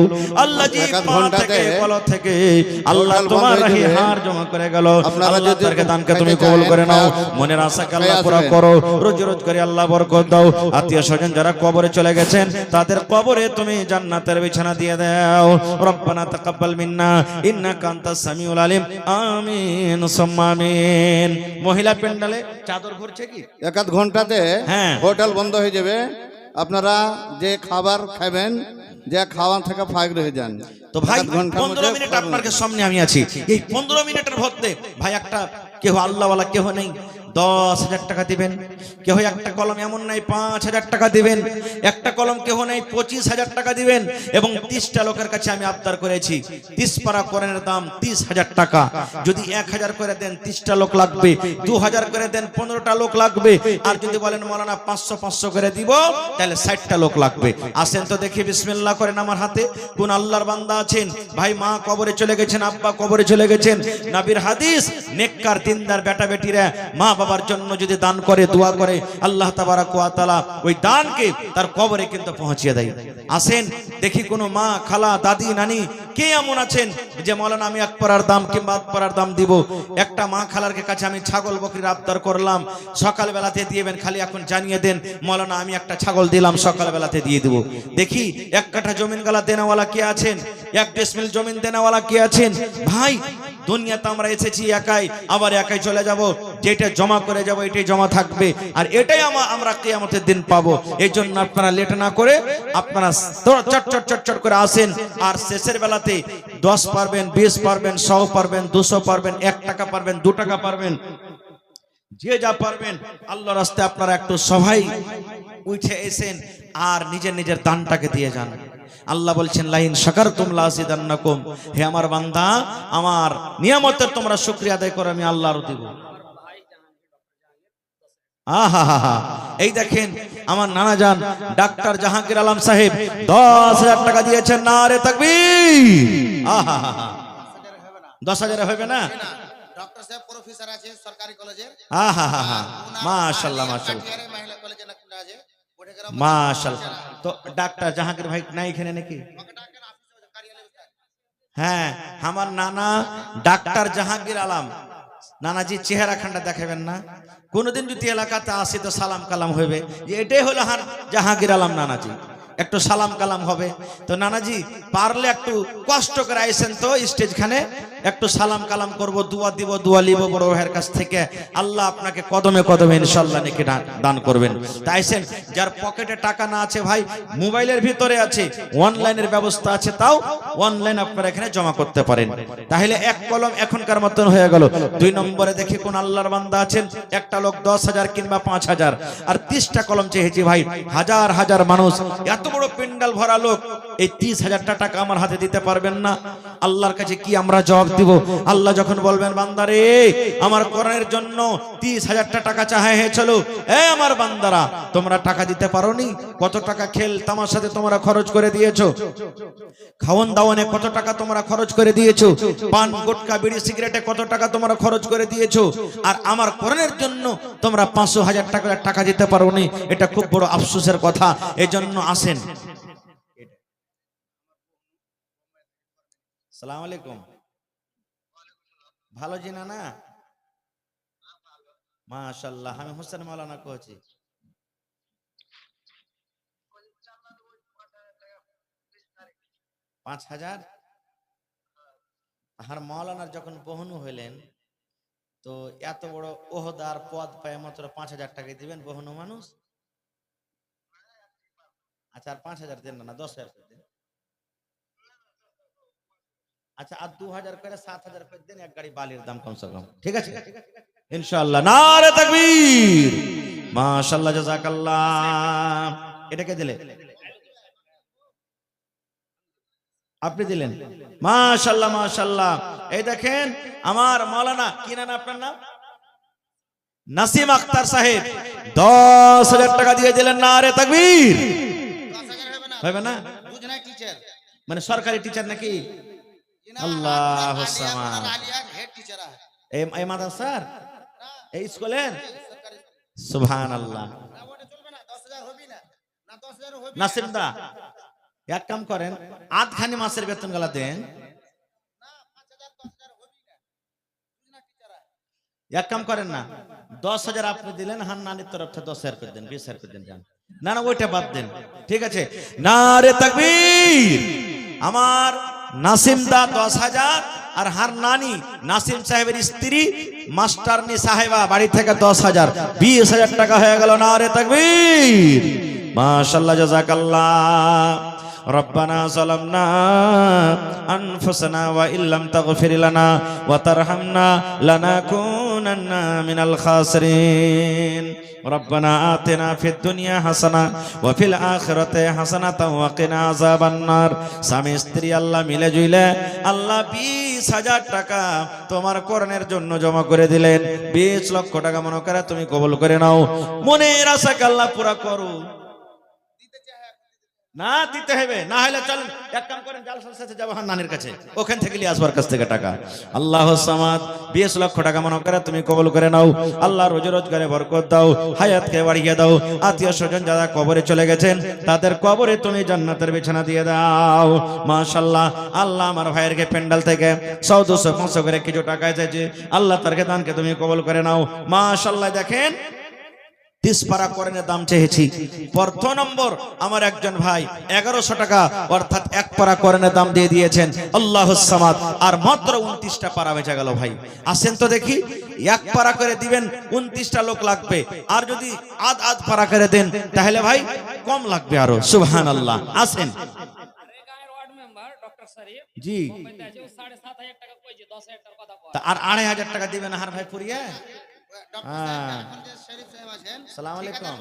আল্লাহ জি পাওয়া থেকে বলা থেকে আল্লাহ তোমার রাহি হার জমা করে গেল। আল্লাহ তারকে দানকে তুমি কবুল করে নাও, মনের আশাকে আল্লাহ পুরা করো, রোজি রোজ করে আল্লাহ বরকত দাও। আত্মীয় স্বজন যারা কবরে চলে গেছেন, তাদের কবরে তুমি জান্নাতের বিছানা দিয়ে দাও। রব্বানা তাকাব্বাল মিন্না ইন্নাকা আনতাস সামিউল আলিম। আমিন সুম্মা আমিন। মহিলা প্যান্ডেলে চাদর ঘুরছে কি 1 ঘন্টাতে হোটেল বন্ধ হয়ে যাবে। আপনারা যে খাবার খাবেন, যে খাওয়া থেকে ফাঁক রয়ে যান। তো ভাই 15 মিনিট আপনার সামনে আমি আছি, এই 15 মিনিটের মধ্যে ভাই একটা কেউ আল্লাহওয়ালা কেউ নেই 10,000 টাকা দিবেন। কেউ একটা কলম এমন নাই 5,000 টাকা দিবেন। একটা কলম কেউ নেই 25,000 টাকা দিবেন। এবং 30টা লোকের কাছে আমি আবদার করেছি, 30 পারা কোরআনের দাম 30,000 টাকা। যদি 1,000 করে দেন 30টা লোক লাগবে, 2,000 করে দেন 15টা লোক লাগবে, আর যদি বলেন মাওলানা 500 করে দিব, তাহলে 60টা লোক লাগবে। আসেন তো দেখি, বিসমিল্লাহ করেন আমার হাতে। কোন আল্লাহর বান্দা আছেন? ভাই মা কবরে চলে গেছেন, আব্বা কবরে চলে গেছেন। নবীর হাদিস, নেককার দিনদার বেটা বেটিরা মা বাবার জন্য যদি দান করে, দোয়া করে, আল্লাহ তাবারাক ওয়া তাআলা ওই দানকে তার কবরে কিন্তু পৌঁছিয়ে দেয়। আসেন দেখি কোন মা, খালা, দাদি, নানি কে এমন আছেন যে মাওলানা আমি 1 পারার দাম কিংবা 1 পারার দাম দিব। একটা মা খালার কাছে আমি ছাগল বকরির আবদার করলাম, সকাল বেলাতে দিবেন, খালি এখন জানিয়ে দেন মাওলানা আমি একটা ছাগল দিলাম, সকাল বেলাতে দিয়ে দেব। দেখি 1 কাঠা জমিন গালা দেনাওয়ালা কে আছেন? 1 ডিসমিল জমিন দেনাওয়ালা কে আছেন? ভাই দুনিয়াতে আমরা এসেছি একাই, আবার একাই চলে যাব। যেটা জমা করে যাব এটাই জমা থাকবে, আর এটাই আমরা কিয়ামতের দিন পাবো। এই জন্য আপনারা লেট না করে আপনারা চট করে আসেন। আর শেষের বেলাতে 10 পারবেন, 20 পারবেন, 100 পারবেন, 200 পারবেন, 1 টাকা পারবেন, 2 টাকা পারবেন, যে যা পারবেন আল্লাহর রাস্তায় আপনারা একটু সবাই উঠে এসেন আর নিজের নিজের দানটাকে দিয়ে যান। আল্লাহ বলছেন লাইন শাকারতুম লাযিদান্নাকুম, হে আমার বান্দা আমার নিয়ামতের তোমরা শুকরিয়া আদায় করো আমি আল্লাহ আরো দিব। আহা, এই দেখেন আমার নানা জান ডাক্তার জাহাঙ্গীর আলম সাহেব 10,000 টাকা দিয়েছেন, নারে তাকবীর। আহা, 10,000 হবে না? ডক্টর সাহেব প্রফেসর আছে সরকারি কলেজে। আহা, মাশাআল্লাহ মাশাআল্লাহ মহিলা কলেজে না কোন আছে ওঠে গেল মাশাআল্লাহ। তো ডাক্তার জাহাঙ্গীর ভাই নাই এখানে নাকি? হ্যাঁ, আমার নানা ডাক্তার জাহাঙ্গীর আলম, নানাজি চেহারা খান্ডা দেখাবেন না? কোনদিন যদি এলাকাতে আসি তো সালাম কালাম হবে যে এটাই হলো হার জাহাঙ্গীর আলম নানাজি, একটু সালাম কালাম হবে। তো নানাজি পারলে একটু কষ্ট করে আইসেন তো স্টেজ খানে, একটু সালাম কালাম করব, দোয়া দিব, দোয়া লিব বড় ভাইয়ের কাছ থেকে। আল্লাহ আপনাকে কদমে কদমে ইনশাআল্লাহ নেকি দান করবেন। তাই আইসেন, যার পকেটে টাকা না আছে ভাই মোবাইলের ভিতরে আছে, অনলাইনের ব্যবস্থা আছে, তাও অনলাইন আপনারা এখানে জমা করতে পারেন। তাহলে এক কলম এখনকার মতন হয়ে গেল। 2 নম্বরে দেখি কোন আল্লাহর বান্দা আছেন, একটা লোক 10,000 কিংবা 5,000, আর 30টা কলম চেয়েছি ভাই। হাজার হাজার মানুষ, এত বড় প্যান্ডেল ভরা লোক, এই 30,000 টাকা আমার হাতে দিতে পারবেন না? আল্লাহর কাছে কি আমরা জবাব দিব? আল্লাহ যখন বলবেন বান্দারে আমার কোরআনের জন্য 30,000 টাকা চাহে হয়েছিল, এ আমার বান্দারা তোমরা টাকা দিতে পারোনি? কত টাকা খেল তামাশাতে তোমরা খরচ করে দিয়েছো, খাওয়ান দাওয়ানে কত টাকা তোমরা খরচ করে দিয়েছো, পান গুটকা বিড়ি সিগারেটে কত টাকা তোমরা খরচ করে দিয়েছো, আর আমার কোরআনের জন্য তোমরা 500,000 টাকা দিতে পারোনি। এটা খুব বড় আফসোসের কথা। এজন্য আসেন। সালাম আলাইকুম, ভালো জিনা না? মাশাআল্লাহ, আমি হোসেন মাওলানা কইছি। 5,000 আর মাওলানার যখন বহনু হইলেন তো এত বড় ওহদার পদ পায় মাত্র 5,000 টাকা দিবেন বহনু মানুষ? আচ্ছা, আর 5,000 দেন না, 10,000 করে দেন। আচ্ছা, আর 2,000 করে 7,000 করে দেন, এক গাড়ি বালির দাম কমসে কম। ঠিক আছে ইনশাআল্লাহ, নারে তাকবীর, মাশাআল্লাহ, জাযাকাল্লাহ। এটাকে দিলে আপনি দিলেন, মাশাআল্লাহ মাশাআল্লাহ। এই দেখেন আমার মাওলানা, কি নাম আপনার? নাম নাসিম আক্তার সাহেব, 10,000 টাকা দিয়ে দিলেন, নারে তাকবীর। 10,000 হবে না? বুঝনা টিচার মানে সরকারি টিচার নাকি? আল্লাহু সামাদ। হেড টিচার এই মাদ্রাসার এই স্কুলের? সুবহানাল্লাহ। নাসিম দা এক কাম করেন, আধখানি মাসের বেতন গলা দেন। এক কাম করেন না, 10,000 আপনি দিলেন, হান্নানির তরফ থেকে 10,000 করে দেন, 20,000 করে দেন। না না, ওইটা বাদ দেন। ঠিক আছে, নারে তাকবীর। আমার নাসিম দা 10,000, আর হান্নানি নাসিম সাহেবের স্ত্রী মাস্টারনি সাহেবা বাড়ি থেকে 10,000, 20,000 টাকা হয়ে গেল, নারে তাকবীর, মাশাআল্লাহ, জাযাকাল্লাহ। ربنا ظلمنا أنفسنا وإن لم تغفر لنا وترحمنا لنكونن من الخاسرين ربنا آتنا في الدنيا حسنة وفي الآخرة حسنة وقنا عذاب النار। স্বামী স্ত্রী আল্লাহ মিলে জুইলে আল্লাহ 20,000 টাকা তোমার কোরআনের জন্য জমা করে দিলেন। 20 লক্ষ টাকা মনে করে তুমি কবুল করে নাও। মনের আশাকে আল্লাহ পুরা করো। না দিতে হবে, না হলে চলেন এক কাম করেন, জালসার সাথে যাবো নানির কাছে, ওখান থেকে নিয়ে আসবার কাছ থেকে টাকা। আল্লাহুস সামাদ, 20 লক্ষ টাকা মনে করে তুমি কবুল করে নাও। আল্লাহ রোজি রোজগারে বরকত দাও, হায়াতকে বাড়িয়ে দাও। আত্মীয় স্বজন যারা কবরে চলে গেছেন তাদের কবরে তুমি জান্নাতের বিছানা দিয়ে দাও। মাশাআল্লাহ। আল্লাহ আমার ভাইয়েরকে প্যান্ডেল থেকে 100-200-500 করে কিছু টাকা এসেছে, আল্লাহ তারকে দানকে তুমি কবুল করে নাও। মাশাআল্লাহ। দেখেন 30 পারা কোরআনের দাম চেয়েছি। প্রথম নম্বর আমার একজন ভাই 1100 টাকা অর্থাৎ 1 পারা কোরআনের দাম দিয়ে দিয়েছেন। আল্লাহুস সামাদ। আর মাত্র 29টা পারা বেঁচে গেল ভাই। আসেন তো দেখি, 1 পারা করে দিবেন, 29টা লোক লাগবে। আর যদি আধ পারা করে দেন তাহলে ভাই কম লাগবে আরো। সুবহানাল্লাহ। আসেন জি, আর 2,500 টাকা দিবেন হার ভাই পুরিয়ে। সালাম আলাইকুম।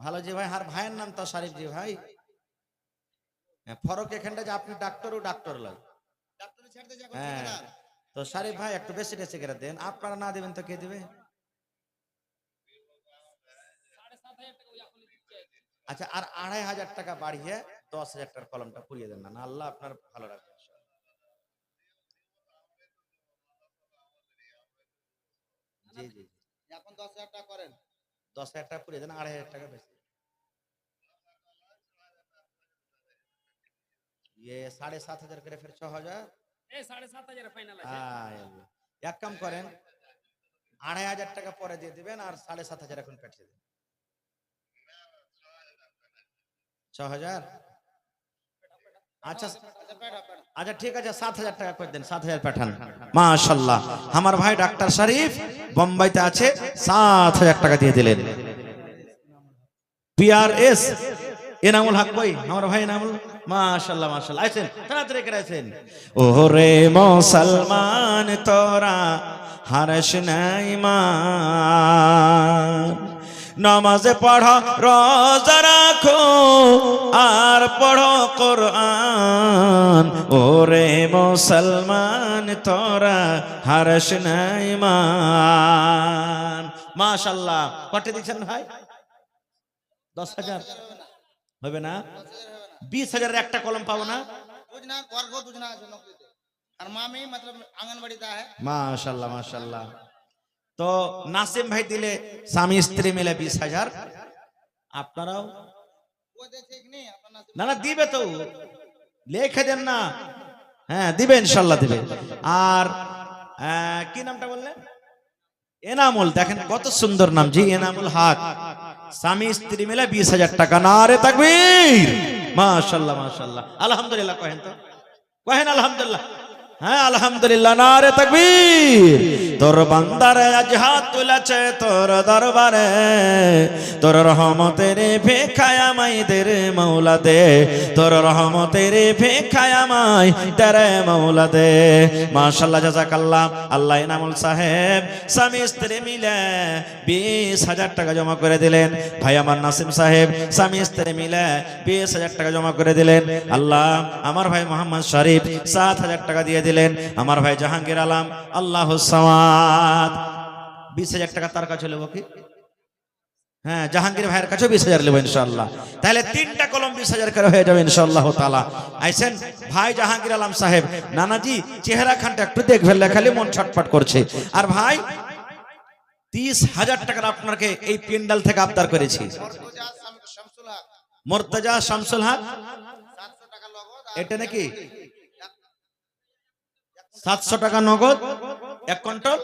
ভালো জি ভাই, আর ভাইয়ের নাম তো শরীফ জি ভাই। ফরক এখানটা যে আপনি ডাক্তার ও ডাক্তার লাগে। হ্যাঁ, তো শারিফ ভাই একটু বেশি বেশি করে দেন, আপনারা না দেবেন তো কে দেবে? আচ্ছা, আর 2500 টাকা বাড়িয়ে 10,000 টাকার কলমটা পুড়িয়ে দেন না, আল্লাহ আপনার ভালো রাখবে। জি জি জি, এখন 10,000 টাকা করেন। 10,000 টাকা পুড়িয়ে দেন, 2500 টাকা বেশি। ये 7,500 করে ফের 6,000। এই 7,500 ফাইনাল আছে। আল্লাহ, এক কাম করেন, 2500 টাকা পরে দিয়ে দিবেন আর 7,500 এখন পাঠিয়ে দেন। 6,000। আচ্ছা আচ্ছা ঠিক আছে, 7,000 টাকা করে দেন, 7,000 পাঠান। মাশাআল্লাহ, আমার ভাই ডাক্তার শরীফ বোম্বাইতে আছে, 7,000 টাকা দিয়ে দিলেন। পিআরএস এনামুল হক ভাই, আমার ভাই এনামুল, মাশাআল্লাহ মাশাআল্লাহ, আছেন তাড়াতাড়ি করে আছেন। ওরে মুসলমান তোরা হারস নাই মান, নামাজে পড়ো রোজা রাখো আর পড়ো কোরআন। ওরে মুসলমান তোরা হারস নাই মান। মাশাআল্লাহ, কত দিচ্ছেন ভাই? 10,000 হবে না? 20,000 একটা কলম পাবো না? মাশাআল্লাহ মাশাআল্লাহ। তো নাসিম ভাই দিলে স্বামী স্ত্রী মিলে 20,000, আপনারাও না না দিবে তো, লিখে দেন না। হ্যাঁ দিবে, ইনশাআল্লাহ দিবে। আর কি নামটা বললেন? এনামুল, দেখেন কত সুন্দর নাম, জি এনামুল হক, স্বামী স্ত্রী মিলে 20,000 টাকা। নারে তাকবীর, মাশাআল্লাহ মাশাআল্লাহ, আলহামদুলিল্লাহ কহেন তো, কহেন আলহামদুলিল্লাহ। হ্যাঁ আলহামদুলিল্লাহ, নারে তাকবীর। তোর বান্দারে আজ হাত তুলেছে তোর দরবারে, তোর রহমতের ভিখায় আমায় দে রে মৌলা দে, তোর রহমতের ভিখায় আমায় দে রে মৌলা দে। মাশাআল্লাহ, জাযাকাল্লাহ। আল্লাহ এনামুল সাহেব স্বামী স্ত্রী মিলে 20,000 টাকা জমা করে দিলেন। ভাই আমার নাসিম সাহেব স্বামী স্ত্রী মিলে 20,000 টাকা জমা করে দিলেন। আল্লাহ আমার ভাই মোহাম্মদ শরীফ 7,000 টাকা দিয়ে দিলেন। আমার ভাই জাহাঙ্গীর আলম আল্লাহু সামাদ 20,000 টাকা তার কাছে নেব কি? হ্যাঁ, জাহাঙ্গীর ভাইয়ের কাছে 20,000 নেব ইনশাআল্লাহ। তাহলে 3টা কলম 20,000 করে হয়ে যাবে ইনশাআল্লাহ তাআলা। আইছেন ভাই জাহাঙ্গীর আলম সাহেব, নানাজি চেহারা খানটা একটু দেখবেন, খালি মন ছটফট করছে। আর ভাই 30,000 টাকার আপনাকে এই পেন্ডাল থেকে আবদার করেছি, মুর্তজা শামসুল হক। এটা নাকি 700 টাকা নগদ 1 কুইন্টাল।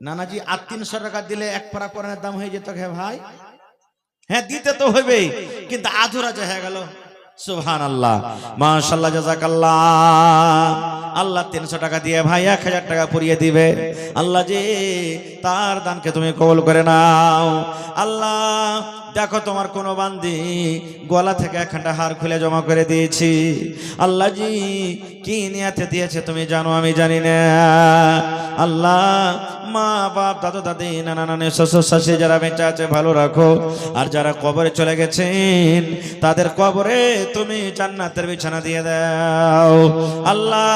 নানাজি আর 300 টাকা দিলে এক পারা কোরআনের দাম হয়ে যেত ভাই। হ্যাঁ দিতে তো হইবেই, কিন্তু আধুরা যে হয়ে গেল। সুবহানাল্লাহ, মাশাআল্লাহ, জাযাকাল্লাহ। আল্লাহ 300 টাকা দিয়ে ভাই 1,000 টাকা পুরিয়ে দিবে। আল্লাহ জি তার দানকে তুমি কবুল করে নাও। আল্লাহ দেখো তোমার কোন বান্দি গলা থেকে একখানা হার খুলে জমা করে দিয়েছি। আল্লাহ জি কি নিয়াতে দিয়েছে তুমি জানো, আমি জানি না। আল্লাহ মা বাপ দাদু দাদি নানা নানি শ্বশুর শাশুড়ি যারা বেঁচে আছে ভালো রাখো, আর যারা কবরে চলে গেছেন তাদের কবরে তুমি জান্নাতের বিছানা দিয়ে দাও। আল্লাহ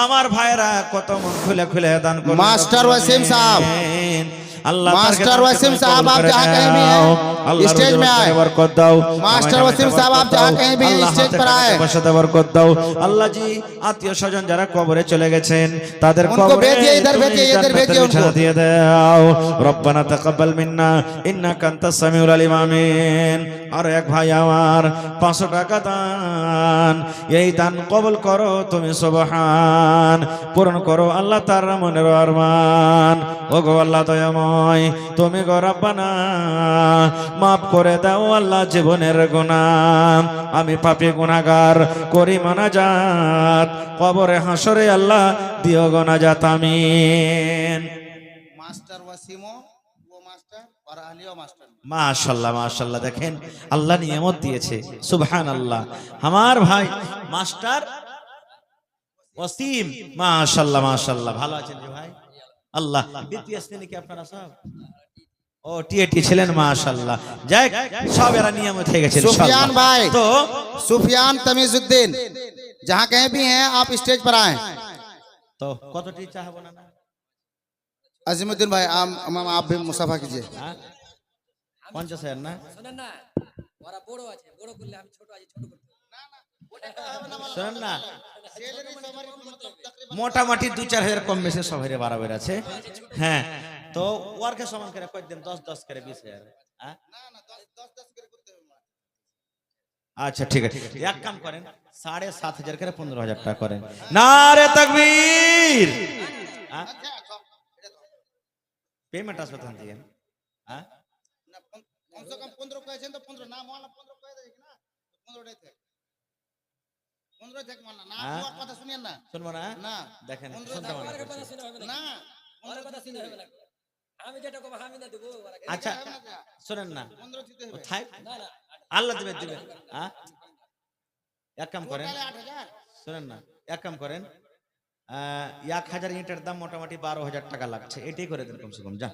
আমার ভাইরা কত মন খুলে খুলে দান করে। मास्टर वसीम साहब, अल्लाह मास्टर वसीम साहब आप जहाँ कहीं भी हैं स्टेज में आए। मास्टर वसीम साहब आप जहाँ कहीं भी हैं स्टेज पर आए। अल्लाह जी आत्मीय स्वजन যারা কবরে চলে গেছেন তাদের उनको কবরে भेजिए, इधर भेजिए, इधर भेजिए उनको। দিয়ে দাও। রব্বানা তাকাব্বাল মিন্না ইন্নাকা আনতাস সামিউল আলিম, আমিন। আর এক ভাই আমার 500 টাকা দান, এই দান কবুল করো তুমি সুবহান, পূরণ করো আল্লাহ তার মনের আরমান। ওগো আল্লাহ দয়াময় তুমি গো রব্বানা মাফ করে দাও আল্লাহ জীবনের গুনাহ, আমি পাপী গুনাহগার করি মানাজাত, কবরে হাসরে আল্লাহ দিও গো নাজাত, আমিন। मास्टर वसीमो वो मास्टर और अलियो मास्टर। মাশাআল্লাহ মাশাআল্লাহ, দেখেন আল্লাহ নিয়ামত দিয়েছে, সুবহানাল্লাহ। আমার ভাই মাস্টার ওসিম, মাশাআল্লাহ মাশাআল্লাহ, ভালো আছেন রে ভাই? আল্লাহ বিপিএস নাকি আপনারা সব? ও টিএটি ছিলেন মাশাআল্লাহ। যাই সব এরা নিয়মিত হয়ে গেছে सुफियान ইনশাআল্লাহ। भाई তো सुफियान तमीजुद्दीन जहाँ कहीं भी हैं आप स्टेज पर आए। তো কতটি চাহবো না না अजीमुद्दीन भाई आप भी मुसाफा कीजिए। হ্যাঁ? 50,000 না শোনেন না ওরা বড় আছে বড় করলে আমি ছোট আছি ছোট করতে শোনেন না, মোটামুটি 2-4 হাজার কম বেশি সবাই বাড়াবের আছে। হ্যাঁ, তো ওয়ার্কে সমান করে কই দেন 10-10 করে 20,000। হ্যাঁ, আচ্ছা ঠিক আছে, এক কাম করেন 7,500 করে 15,000 টাকা করেন। নারে তাকবীর। হ্যাঁ, পেমেন্ট আসবে তখন থেকে। হ্যাঁ, कम से कम 15 कहे तो 15 ना मानना 15 कहे देगी ना 15 देते 15 देख मानना ना हाँ? और কথা শুনিয়েন না শুনবো না? না দেখেন 15 শুনতে মানা ওর করছে। কথা শুনে হবে না না ওর কথা শুনে হবে না আমি যেটা কব আমি না দেব ওরা আচ্ছা শুনেন না, 15 দিতে হবে কোথায় না না আল্লাহ দিবে দিবে। হ্যাঁ, এক কাম করেন, তাহলে 8000 শুনেন না, এক কাম করেন 1000 ইটের দাম মোটামুটি 12,000 টাকা লাগছে, এটাই করে দেন কমসে কম। যান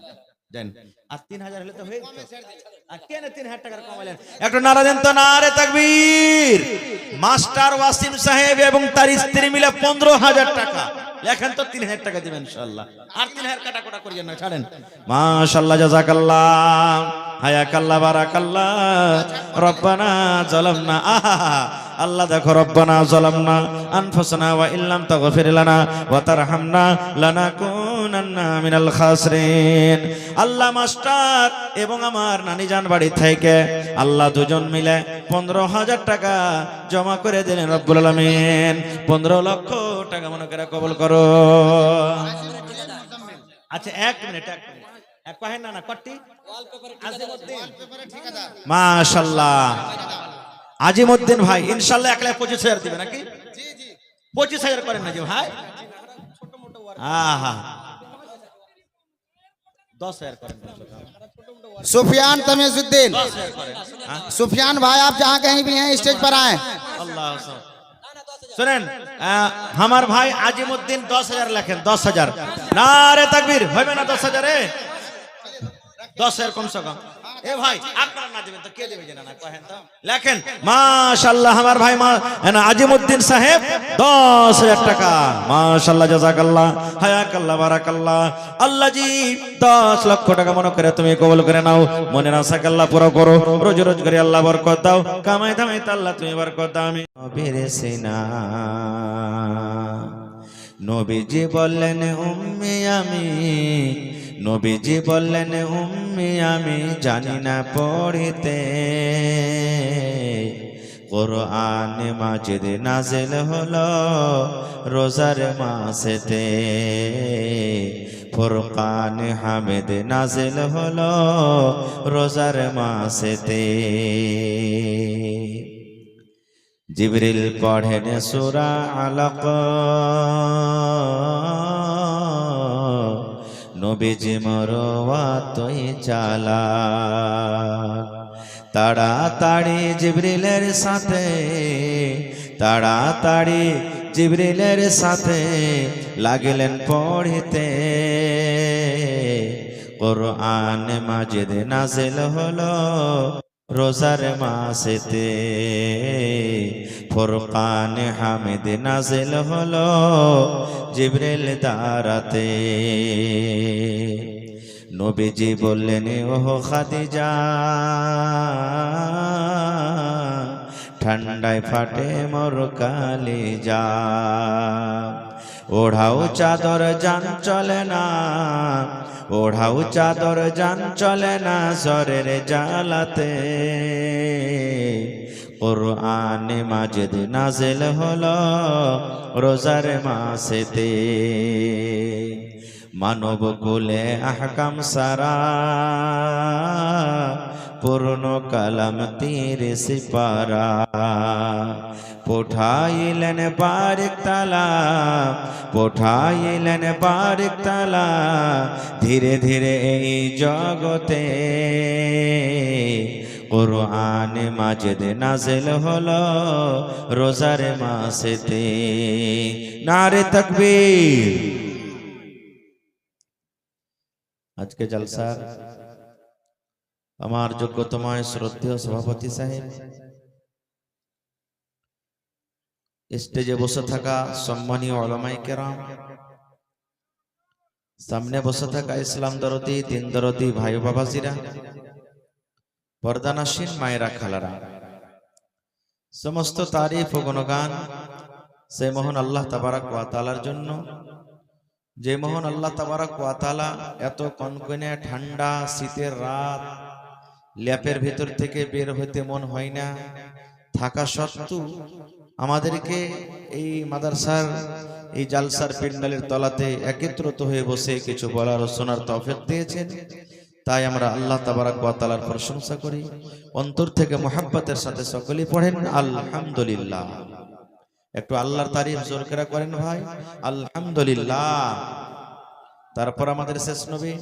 যান, আর 3,000 হলে তো হয়ে যেত। আর কেন 3,000 টাকার কমালেন? একটু নারা দেন তো, নারে তাকবীর। মাস্টার ওয়াসিম সাহেব এবং তার স্ত্রী মিলে 15,000 টাকা লেখেন তো 3,000 টাকা দিবেন ইনশাআল্লাহ। আর 3,000 কাটাকুটা করিয়েন না, ছাড়েন। মাশাআল্লাহ, জাযাকাল্লাহ, হায়াকাল্লাহ, বারাকাল্লাহ। রব্বানা যালামনা, আহা আল্লাহ দেখো, রব্বানা যালামনা আনফুসানা ওয়া ইল্লাম তাগফির লানা ওয়া তারহামনা লানাকুনান্না মিনাল খাসিরিন। আল্লাহ মাস্টার এবং আমার নানিজান বাড়ি থেকে আল্লাহ দুজন মিলে 15,000 টাকা জমা করে দিলেন রব্বুল আলামিন। 15 লক্ষ টাকা মনে করে কবুল করো। আচ্ছা এক মিনিট এক কহেন না কটি মাশাআল্লাহ। আজিমউদ্দিন ভাই ইনশাআল্লাহ 1,25,000 দিবে নাকি? জি জি 25,000 করেন না যে ভাই? আহা 10,000 করেন, सुफियान तमीजुद्दीन 10,000 करें। हाँ? सुफियान भाई आप जहाँ कहीं भी हैं स्टेज पर आए। अल्लाह सुनें, हमार भाई আজিমউদ্দিন 10,000 लेखें, 10,000। नारे तकबीर होबे ना 10,000 10,000 कम से कम। ए भाई আপনারা না দিবেন তো কে দিবে জানা না কহেন তো। লেখেন মাশাআল্লাহ, আমার ভাই আজিমউদ্দিন সাহেব 10,000 টাকা। মাশাআল্লাহ, জাযাকাল্লাহ, হায়াকাল্লাহ, বারাকাল্লাহ। আল্লাহ জি 10 লক্ষ টাকা মনে করে তুমি কবুল করে নাও। মনের আশা আল্লাহ পুরো করো, রোজ রোজ করে আল্লাহ বরকত দাও, কামাই দামাই আল্লাহ তুমি বরকত দাও। আমি নবীর সিনা নবীজি বললেন উম্মি আমি, নবীজি বললেন উম্মি আমি জানি না পড়িতে। কোরআন মাজিদ নাজিল হলো রোজার মাসেতে, ফুরকান হামিদ নাজিল হলো রোজার মাসেতে। জিবরিল পড়েন সূরা আলাক, নবীজি মরওয়াতই চালা। তাড়াতাড়ি জিবরিলের সাথে, তাড়াতাড়ি জিবরিলের সাথে লাগলেন পড়িতে। কোরআন মাজিদ নাজিল হলো রোজার মাসেতে, ফুরকান হামিদ নাজিল হলো জিবরিল দ্বারাতে। নবীজি বললেন ওহো খাদিজা, ঠান্ডায় ফাটে মোর কালিজা। ওढ़ाओ चादर जान चले ना, ओढ़ाओ चादर जान चले ना सरेर जालाते। कुरआन माजिद नाजिल हलो रोजार मासेते। मानव कुले अहकाम सारा पूर्ण कलम तीर सिपारा। पोठाइलेन बारिक ताला, पोठाइलेन बारिक ताला धीरे धीरे এই জগতে। কুরআন মাজিদ নাজিল হলো রোজার মাসেতে। নারে তাকবীর। আজকে জলসা আমার যোগ্যতমায় শ্রদ্ধেয় সভাপতি সাহেব, স্টেজে বসে থাকা সম্মানীয় ওলামায়ে কেরাম, সামনে বসে থাকা ইসলাম দরদি দিন দরদি ভাই বাবাজিরা, পর্দানাসীন মায়েরা খালারা, সমস্ত তারিফ ও গুণগান সেই মহান আল্লাহ তাবারাক ওয়া তাআলার জন্য, যে মহান আল্লাহ তাবারাক ওয়া তাআলা এত কনকনে ঠান্ডা শীতের রাত ল্যাপের ভিতর থেকে বের হইতে মন হয় না থাকা সত্ত্বেও আমাদেরকে এই মাদ্রাসার এই জালসার প্যান্ডেলের তলাতে একত্রিত হয়ে বসে কিছু বলার ও শোনার তৌফিক দিয়েছেন। তাই আমরা আল্লাহ তাবারাক ওয়া তাআলার প্রশংসা করি, অন্তর থেকে মুহাব্বতের সাথে সকলেই পড়েন আলহামদুলিল্লাহ। একটু আল্লাহর তারিফ জোর করে করেন ভাই, আলহামদুলিল্লাহ। তারপর আমাদের শেষ নবী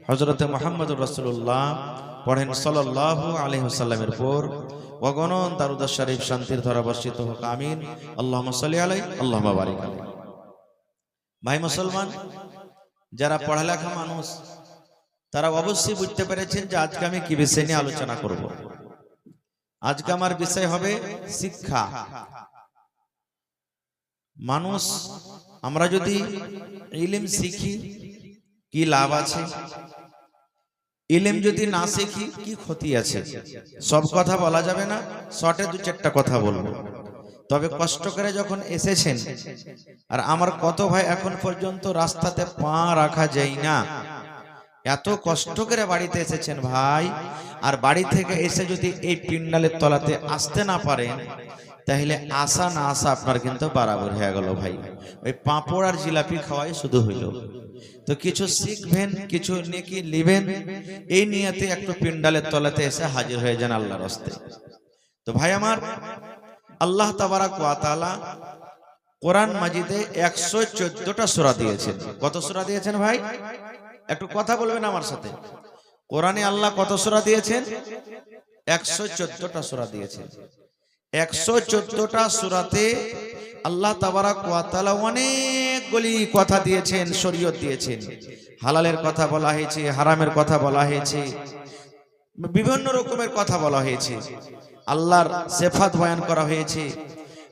হযরতে মুহাম্মদুর রাসূলুল্লাহ পড়েন সাল্লাল্লাহু আলাইহি ওয়াসাল্লামের উপর অগণন দারুদ শরীফ শান্তির ধারা বর্ষিত হোক, আমিন। আল্লাহুম্মা সাল্লি আলাইহি আল্লাহুম্মা বারিক আলাইহি। ভাই মুসলমান, যারা পড়ালেখা মানুষ তারা অবশ্যই বুঝতে পেরেছেন যে আজকে আমি কি বিষয় নিয়ে আলোচনা করব। আজকে আমার বিষয় হবে শিক্ষা। মানুষ, আমরা যদি ইলম শিখি কি লাভ আছে, ইলম যদি না শিখি কি ক্ষতি আছে, সব কথা বলা যাবে না, শর্টে দু চারটা কথা বলবো। তবে কষ্ট করে যখন এসেছেন, আর আমার কত ভাই এখন পর্যন্ত রাস্তাতে পা রাখা যায় না, এত কষ্ট করে বাড়িতে এসেছেন ভাই, আর বাড়ি থেকে এসে যদি এই পিন্ডালের তলাতে আসতে না পারেন তাহলে আসা না আসা আপনার কিন্তু বরাবর হয়ে গেল ভাই। ওই পাঁপড় আর জিলাপি খাওয়াই শুধু হইল। তো কিছু শিখবেন, কিছু নেকি লিবেন, এই নিয়তে একটু পিন্ডালের তলাতে এসে হাজির হয়ে যান আল্লাহর রাস্তায়। তো ভাই আমার, আল্লাহ তাবারাক ওয়া তাআলা কোরআন মাজিদে 114টা সূরা দিয়েছেন। কত সূরা দিয়েছেন ভাই? একটু কথা বলবেন আমার সাথে। কোরআনে আল্লাহ কত সূরা দিয়েছেন? 114টা সূরা দিয়েছেন। 114টা সূরাতে আল্লাহ তাবারাক ওয়া তাআলা অনেকগুলি কথা দিয়েছেন, শরীয়ত দিয়েছেন। হালালের কথা বলা হয়েছে, হারামের কথা বলা হয়েছে, বিভিন্ন রকমের কথা বলা হয়েছে, আল্লাহর সিফাত বয়ান করা হয়েছে।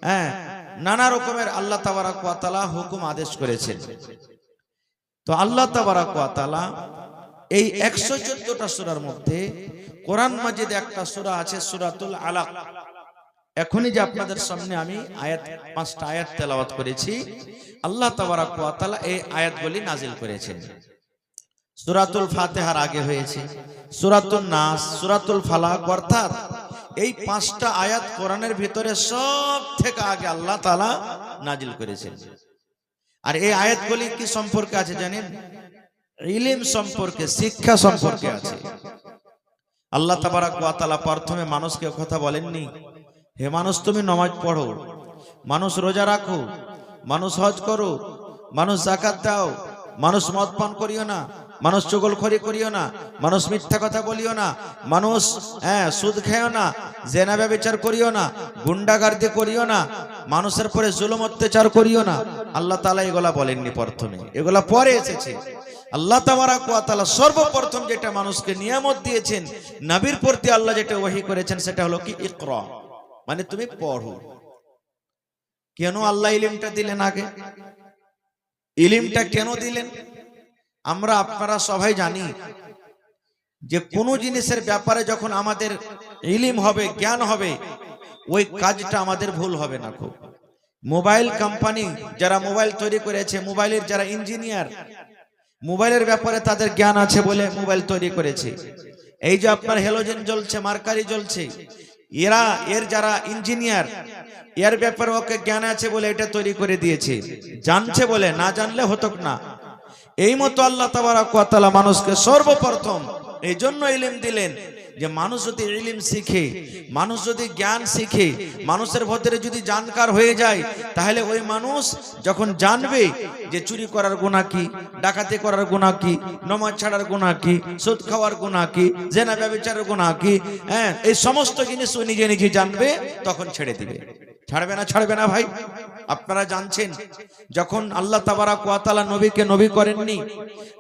হ্যাঁ, নানা রকমের আল্লাহ তাবারাক ওয়া তাআলা হুকুম আদেশ করেছেন। তো আল্লাহ তাবারাক ওয়া তাআলা এই 114টা সূরার মধ্যে কোরআন মাজিদে একটা সূরা আছে সূরাতুল আলাক। এখনই যে আপনাদের সামনে আমি আয়াত 5টা আয়াত তেলাওয়াত করেছি, আল্লাহ তাবারাক ওয়া তাআলা এই আয়াতগুলি নাজিল করেছেন। সূরাতুল ফাতিহার আগে হয়েছে সূরাতুন নাস, সূরাতুল ফালাক, অর্থাৎ এই 5টা আয়াত কোরআনের ভিতরে সব থেকে আগে আল্লাহ তাআলা নাজিল করেছেন। আর এই আয়াতগুলি কি সম্পর্কে আছে জানেন? ইলম সম্পর্কে, শিক্ষা সম্পর্কে আছে। আল্লাহ তাবারাক ওয়া তাআলা প্রথমে মানুষকে কথা বলেননি, হে মানুষ তুমি নামাজ পড়ো, মানুষ রোজা রাখো, মানুষ হজ করো, মানুষ যাকাত দাও, মানুষ মদ পান করিও না, মানুষ চুগলখড়ি করিও না, মানুষ মিথ্যা কথা বলিও না, মানুষ সুদ খেও না, জেনা ব্যভিচার করিও না, গুন্ডাগার্দি করিও না, মানুষের পরে জুলুম অত্যাচার করিও না। আল্লাহ তাআলা এগুলা বলেননি প্রথমে, এগুলা পরে এসেছে। আল্লাহ তাবারাক ওয়া তাআলা সর্বপ্রথম যেটা মানুষকে নিয়ামত দিয়েছেন, নবীর প্রতি আল্লাহ যেটা ওহী করেছেন, সেটা হলো কি ইকরা, মানে তুমি পড়ো। কেন আল্লাহ ইলমটা দিলেন আগে? ইলমটা কেন দিলেন? আমরা আপনারা সবাই জানি যে কোনো জিনিসের ব্যাপারে যখন আমাদের ইলম হবে, জ্ঞান হবে, ওই কাজটা আমাদের ভুল হবে না। খুব মোবাইল কোম্পানি যারা মোবাইল তৈরি করেছে, মোবাইলের যারা ইঞ্জিনিয়ার, মোবাইলের ব্যাপারে তাদের জ্ঞান আছে বলে মোবাইল তৈরি করেছে। এই যে আপনার হ্যালোজেন জ্বলছে, মার্কারি জ্বলছে, এর যারা ইঞ্জিনিয়ার, এর ব্যাপারে ওকে জ্ঞান আছে বলে এটা তৈরি করে দিয়েছে, জানছে বলে, না জানলে হতো না। এই মতো আল্লাহ তাবারাক ওয়া তাআলা মানুষকে সর্বপ্রথম এই জন্য ইলম দিলেন যে মানুষ যদি ইলম শিখে, মানুষ যদি জ্ঞান শিখে, মানুষের ভিতরে যদি জানকার হয়ে যায়, তাহলে ওই মানুষ যখন জানবে যে চুরি করার গুনাহ কি, ডাকাতি করার গুনাহ কি, নামাজ ছাড়ার গুনাহ কি, সুদ খাওয়ার গুনাহ কি, জেনা ব্যভিচারের গুনাহ কি, এই সমস্ত জিনিস ও নিজে নিজে জানবে, তখন ছেড়ে দিবে। ছাড়বে না ভাই। আপনারা জানছেন যখন আল্লাহ তাবারাক ওয়া তাআলা নবীকে নবী করেননি,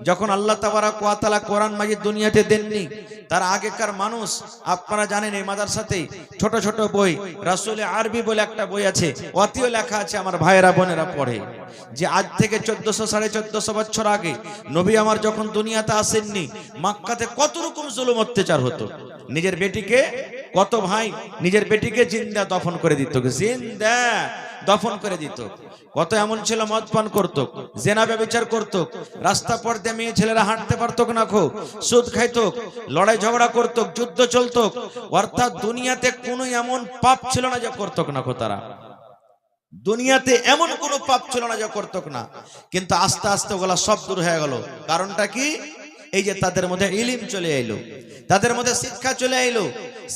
যখন আল্লাহ তাবারাক ওয়া তাআলা কোরআন মাজিদ দুনিয়াতে দেননি, তার আগেকার মানুষ আপনারা জানেন এই মাদ্রাসাতে ছোট ছোট বই রাসূলে আরবি বলে একটা বই আছে, অতিও লেখা আছে, আমার ভাইয়েরা বোনেরা পড়ে যে আজ থেকে 1400-1450 বছর আগে নবী আমার যখন দুনিয়াতে আসেননি, মক্কাতে কত রকম জুলুম অত্যাচার হতো। নিজের বেটিকে কত ভাই নিজের বেটিকে জিন্দা দফন করে দিত, জিন্দা দফন করে দিত। কত এমন ছিল মদ পান করতো, জেনা ব্যভিচার করতো, রাস্তা পর্দে মেয়ে ছেলেরা হাঁটতে পারতো না, সুদ খাইতো, লড়াই ঝগড়া করতো, যুদ্ধ চলতো। অর্থাৎ দুনিয়াতে কোনো এমন পাপ ছিল না যা করতো না তারা, দুনিয়াতে এমন কোনো পাপ ছিল না যা করতো না। কিন্তু আস্তে আস্তে ওগুলা সব দূর হয়ে গেল। কারণটা কি? এই যে তাদের মধ্যে ইলম চলে এলো, তাদের মধ্যে শিক্ষা চলে এলো।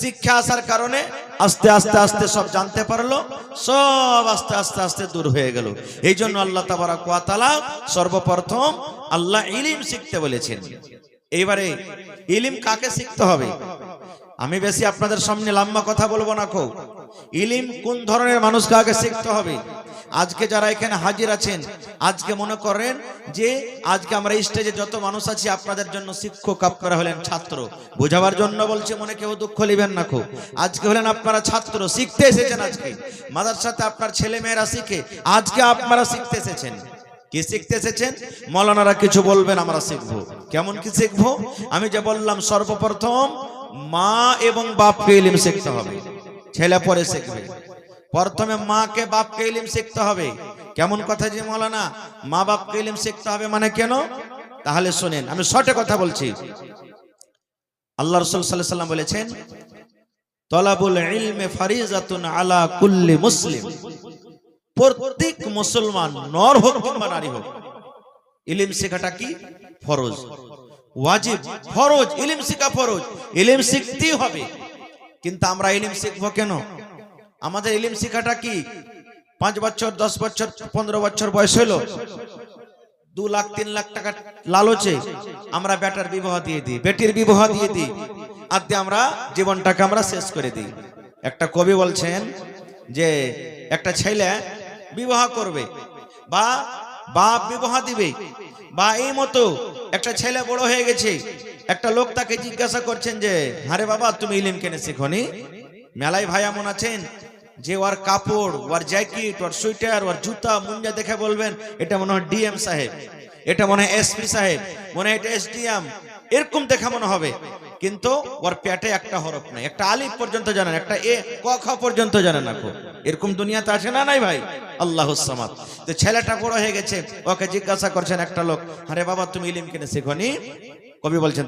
শিক্ষা আসার কারণে আস্তে আস্তে আস্তে সব জানতে পারলো, সব আস্তে আস্তে আস্তে দূর হয়ে গেল। এই জন্য আল্লাহ তাবারাক ওয়া তাআলা সর্বপ্রথম আল্লাহ ইলম শিখতে বলেছেন। এইবারে ইলম কাকে শিখতে হবে? আমি বেশি আপনাদের সামনে লম্বা কথা বলবো না। ইলম কোন ধরনের মানুষকে আগে শিখতে হবে? আজকে যারা এখানে হাজির আছেন, আজকে মনে করেন যে আজকে আমরা স্টেজে যত মানুষ আছি আপনাদের জন্য শিক্ষক, আপনারা হলেন ছাত্র। বোঝাবার জন্য বলছে, মনে কেউ দুঃখ নেবেন না। আজকে হলেন আপনারা ছাত্র, শিখতে এসেছেন। আজকে মাদ্রাসাতে আপনার ছেলে মেয়েরা শিখে, আজকে আপনারা শিখতে এসেছেন। কি শিখতে এসেছেন? মৌলানারা কিছু বলবেন, আমরা শিখবো। কেমন কি শিখবো? আমি যে বললাম সর্বপ্রথম মা এবং বাপকে ইলম শিখতে হবে, ছেলে পরে শিখবে। প্রথমে মাকে বাপকে ইলম শিখতে হবে। কেমন কথা যে মৌলানা, মা বাপকে ইলম শিখতে হবে মানে কেন? তাহলে শুনেন, আমি শর্টে কথা বলছি। আল্লাহ রাসূল সাল্লাল্লাহু আলাইহি ওয়াসাল্লাম বলেছেন, তলাবুল ইলমি ফারিজাতুন আলা কুল্লি মুসলিম। প্রত্যেক মুসলমান, নর হোক কিংবা নারী হোক, ইলম শেখাটা কি? ফরজ, ওয়াজিব, ফরজ। ইলম শেখা ফরজ, ইলম শিখতেই হবে। কিন্তু আমরা ইলম শিখবো কেন? আমাদের ইলম শেখাটা কি? 5 বছর, 10 বছর, 15 বছর বয়স হলো, 2 লাখ 3 লাখ টাকা লালচে আমরা বেটার বিবাহ দিয়ে দিই, বেটির বিবাহ দিয়ে দিই, আর দিয়ে আমরা জীবনটাকে আমরা শেষ করে দিই। একটা কবি বলছেন যে একটা ছেলে বিবাহ করবে বা বাপ বিবাহ দিবে, বা এই মতো একটা ছেলে বড় হয়ে গেছে, একটা লোক তাকে জিজ্ঞাসা করছেন যে, আরে বাবা তুমি ইলম কেন শিখোনি? মেলায় ভাই এমন আছেন যে ওর কাপড়, ওর জ্যাকেট, ওর সোয়েটার, ওর জুতা মুঞ্জা দেখে বলবেন এটা মনে হয় ডিএম সাহেব, এটা মনে হয় এসপি সাহেব, মনে হয় এটা এসডিএম, এরকম দেখা মনে হবে। কিন্তু ওর পেটে একটা হরফ নাই, একটা আলিফ পর্যন্ত জানেন, একটা এ ক খ পর্যন্ত জানেন না। এরকম দুনিয়াতে আছে না নাই ভাই? আল্লাহুস সামাদ। তো ছেলেটা বড় হয়ে গেছে, ওকে জিজ্ঞাসা করছেন একটা লোক, আরে বাবা তুমি ইলম কেন শিখোনি? কবি বলছেন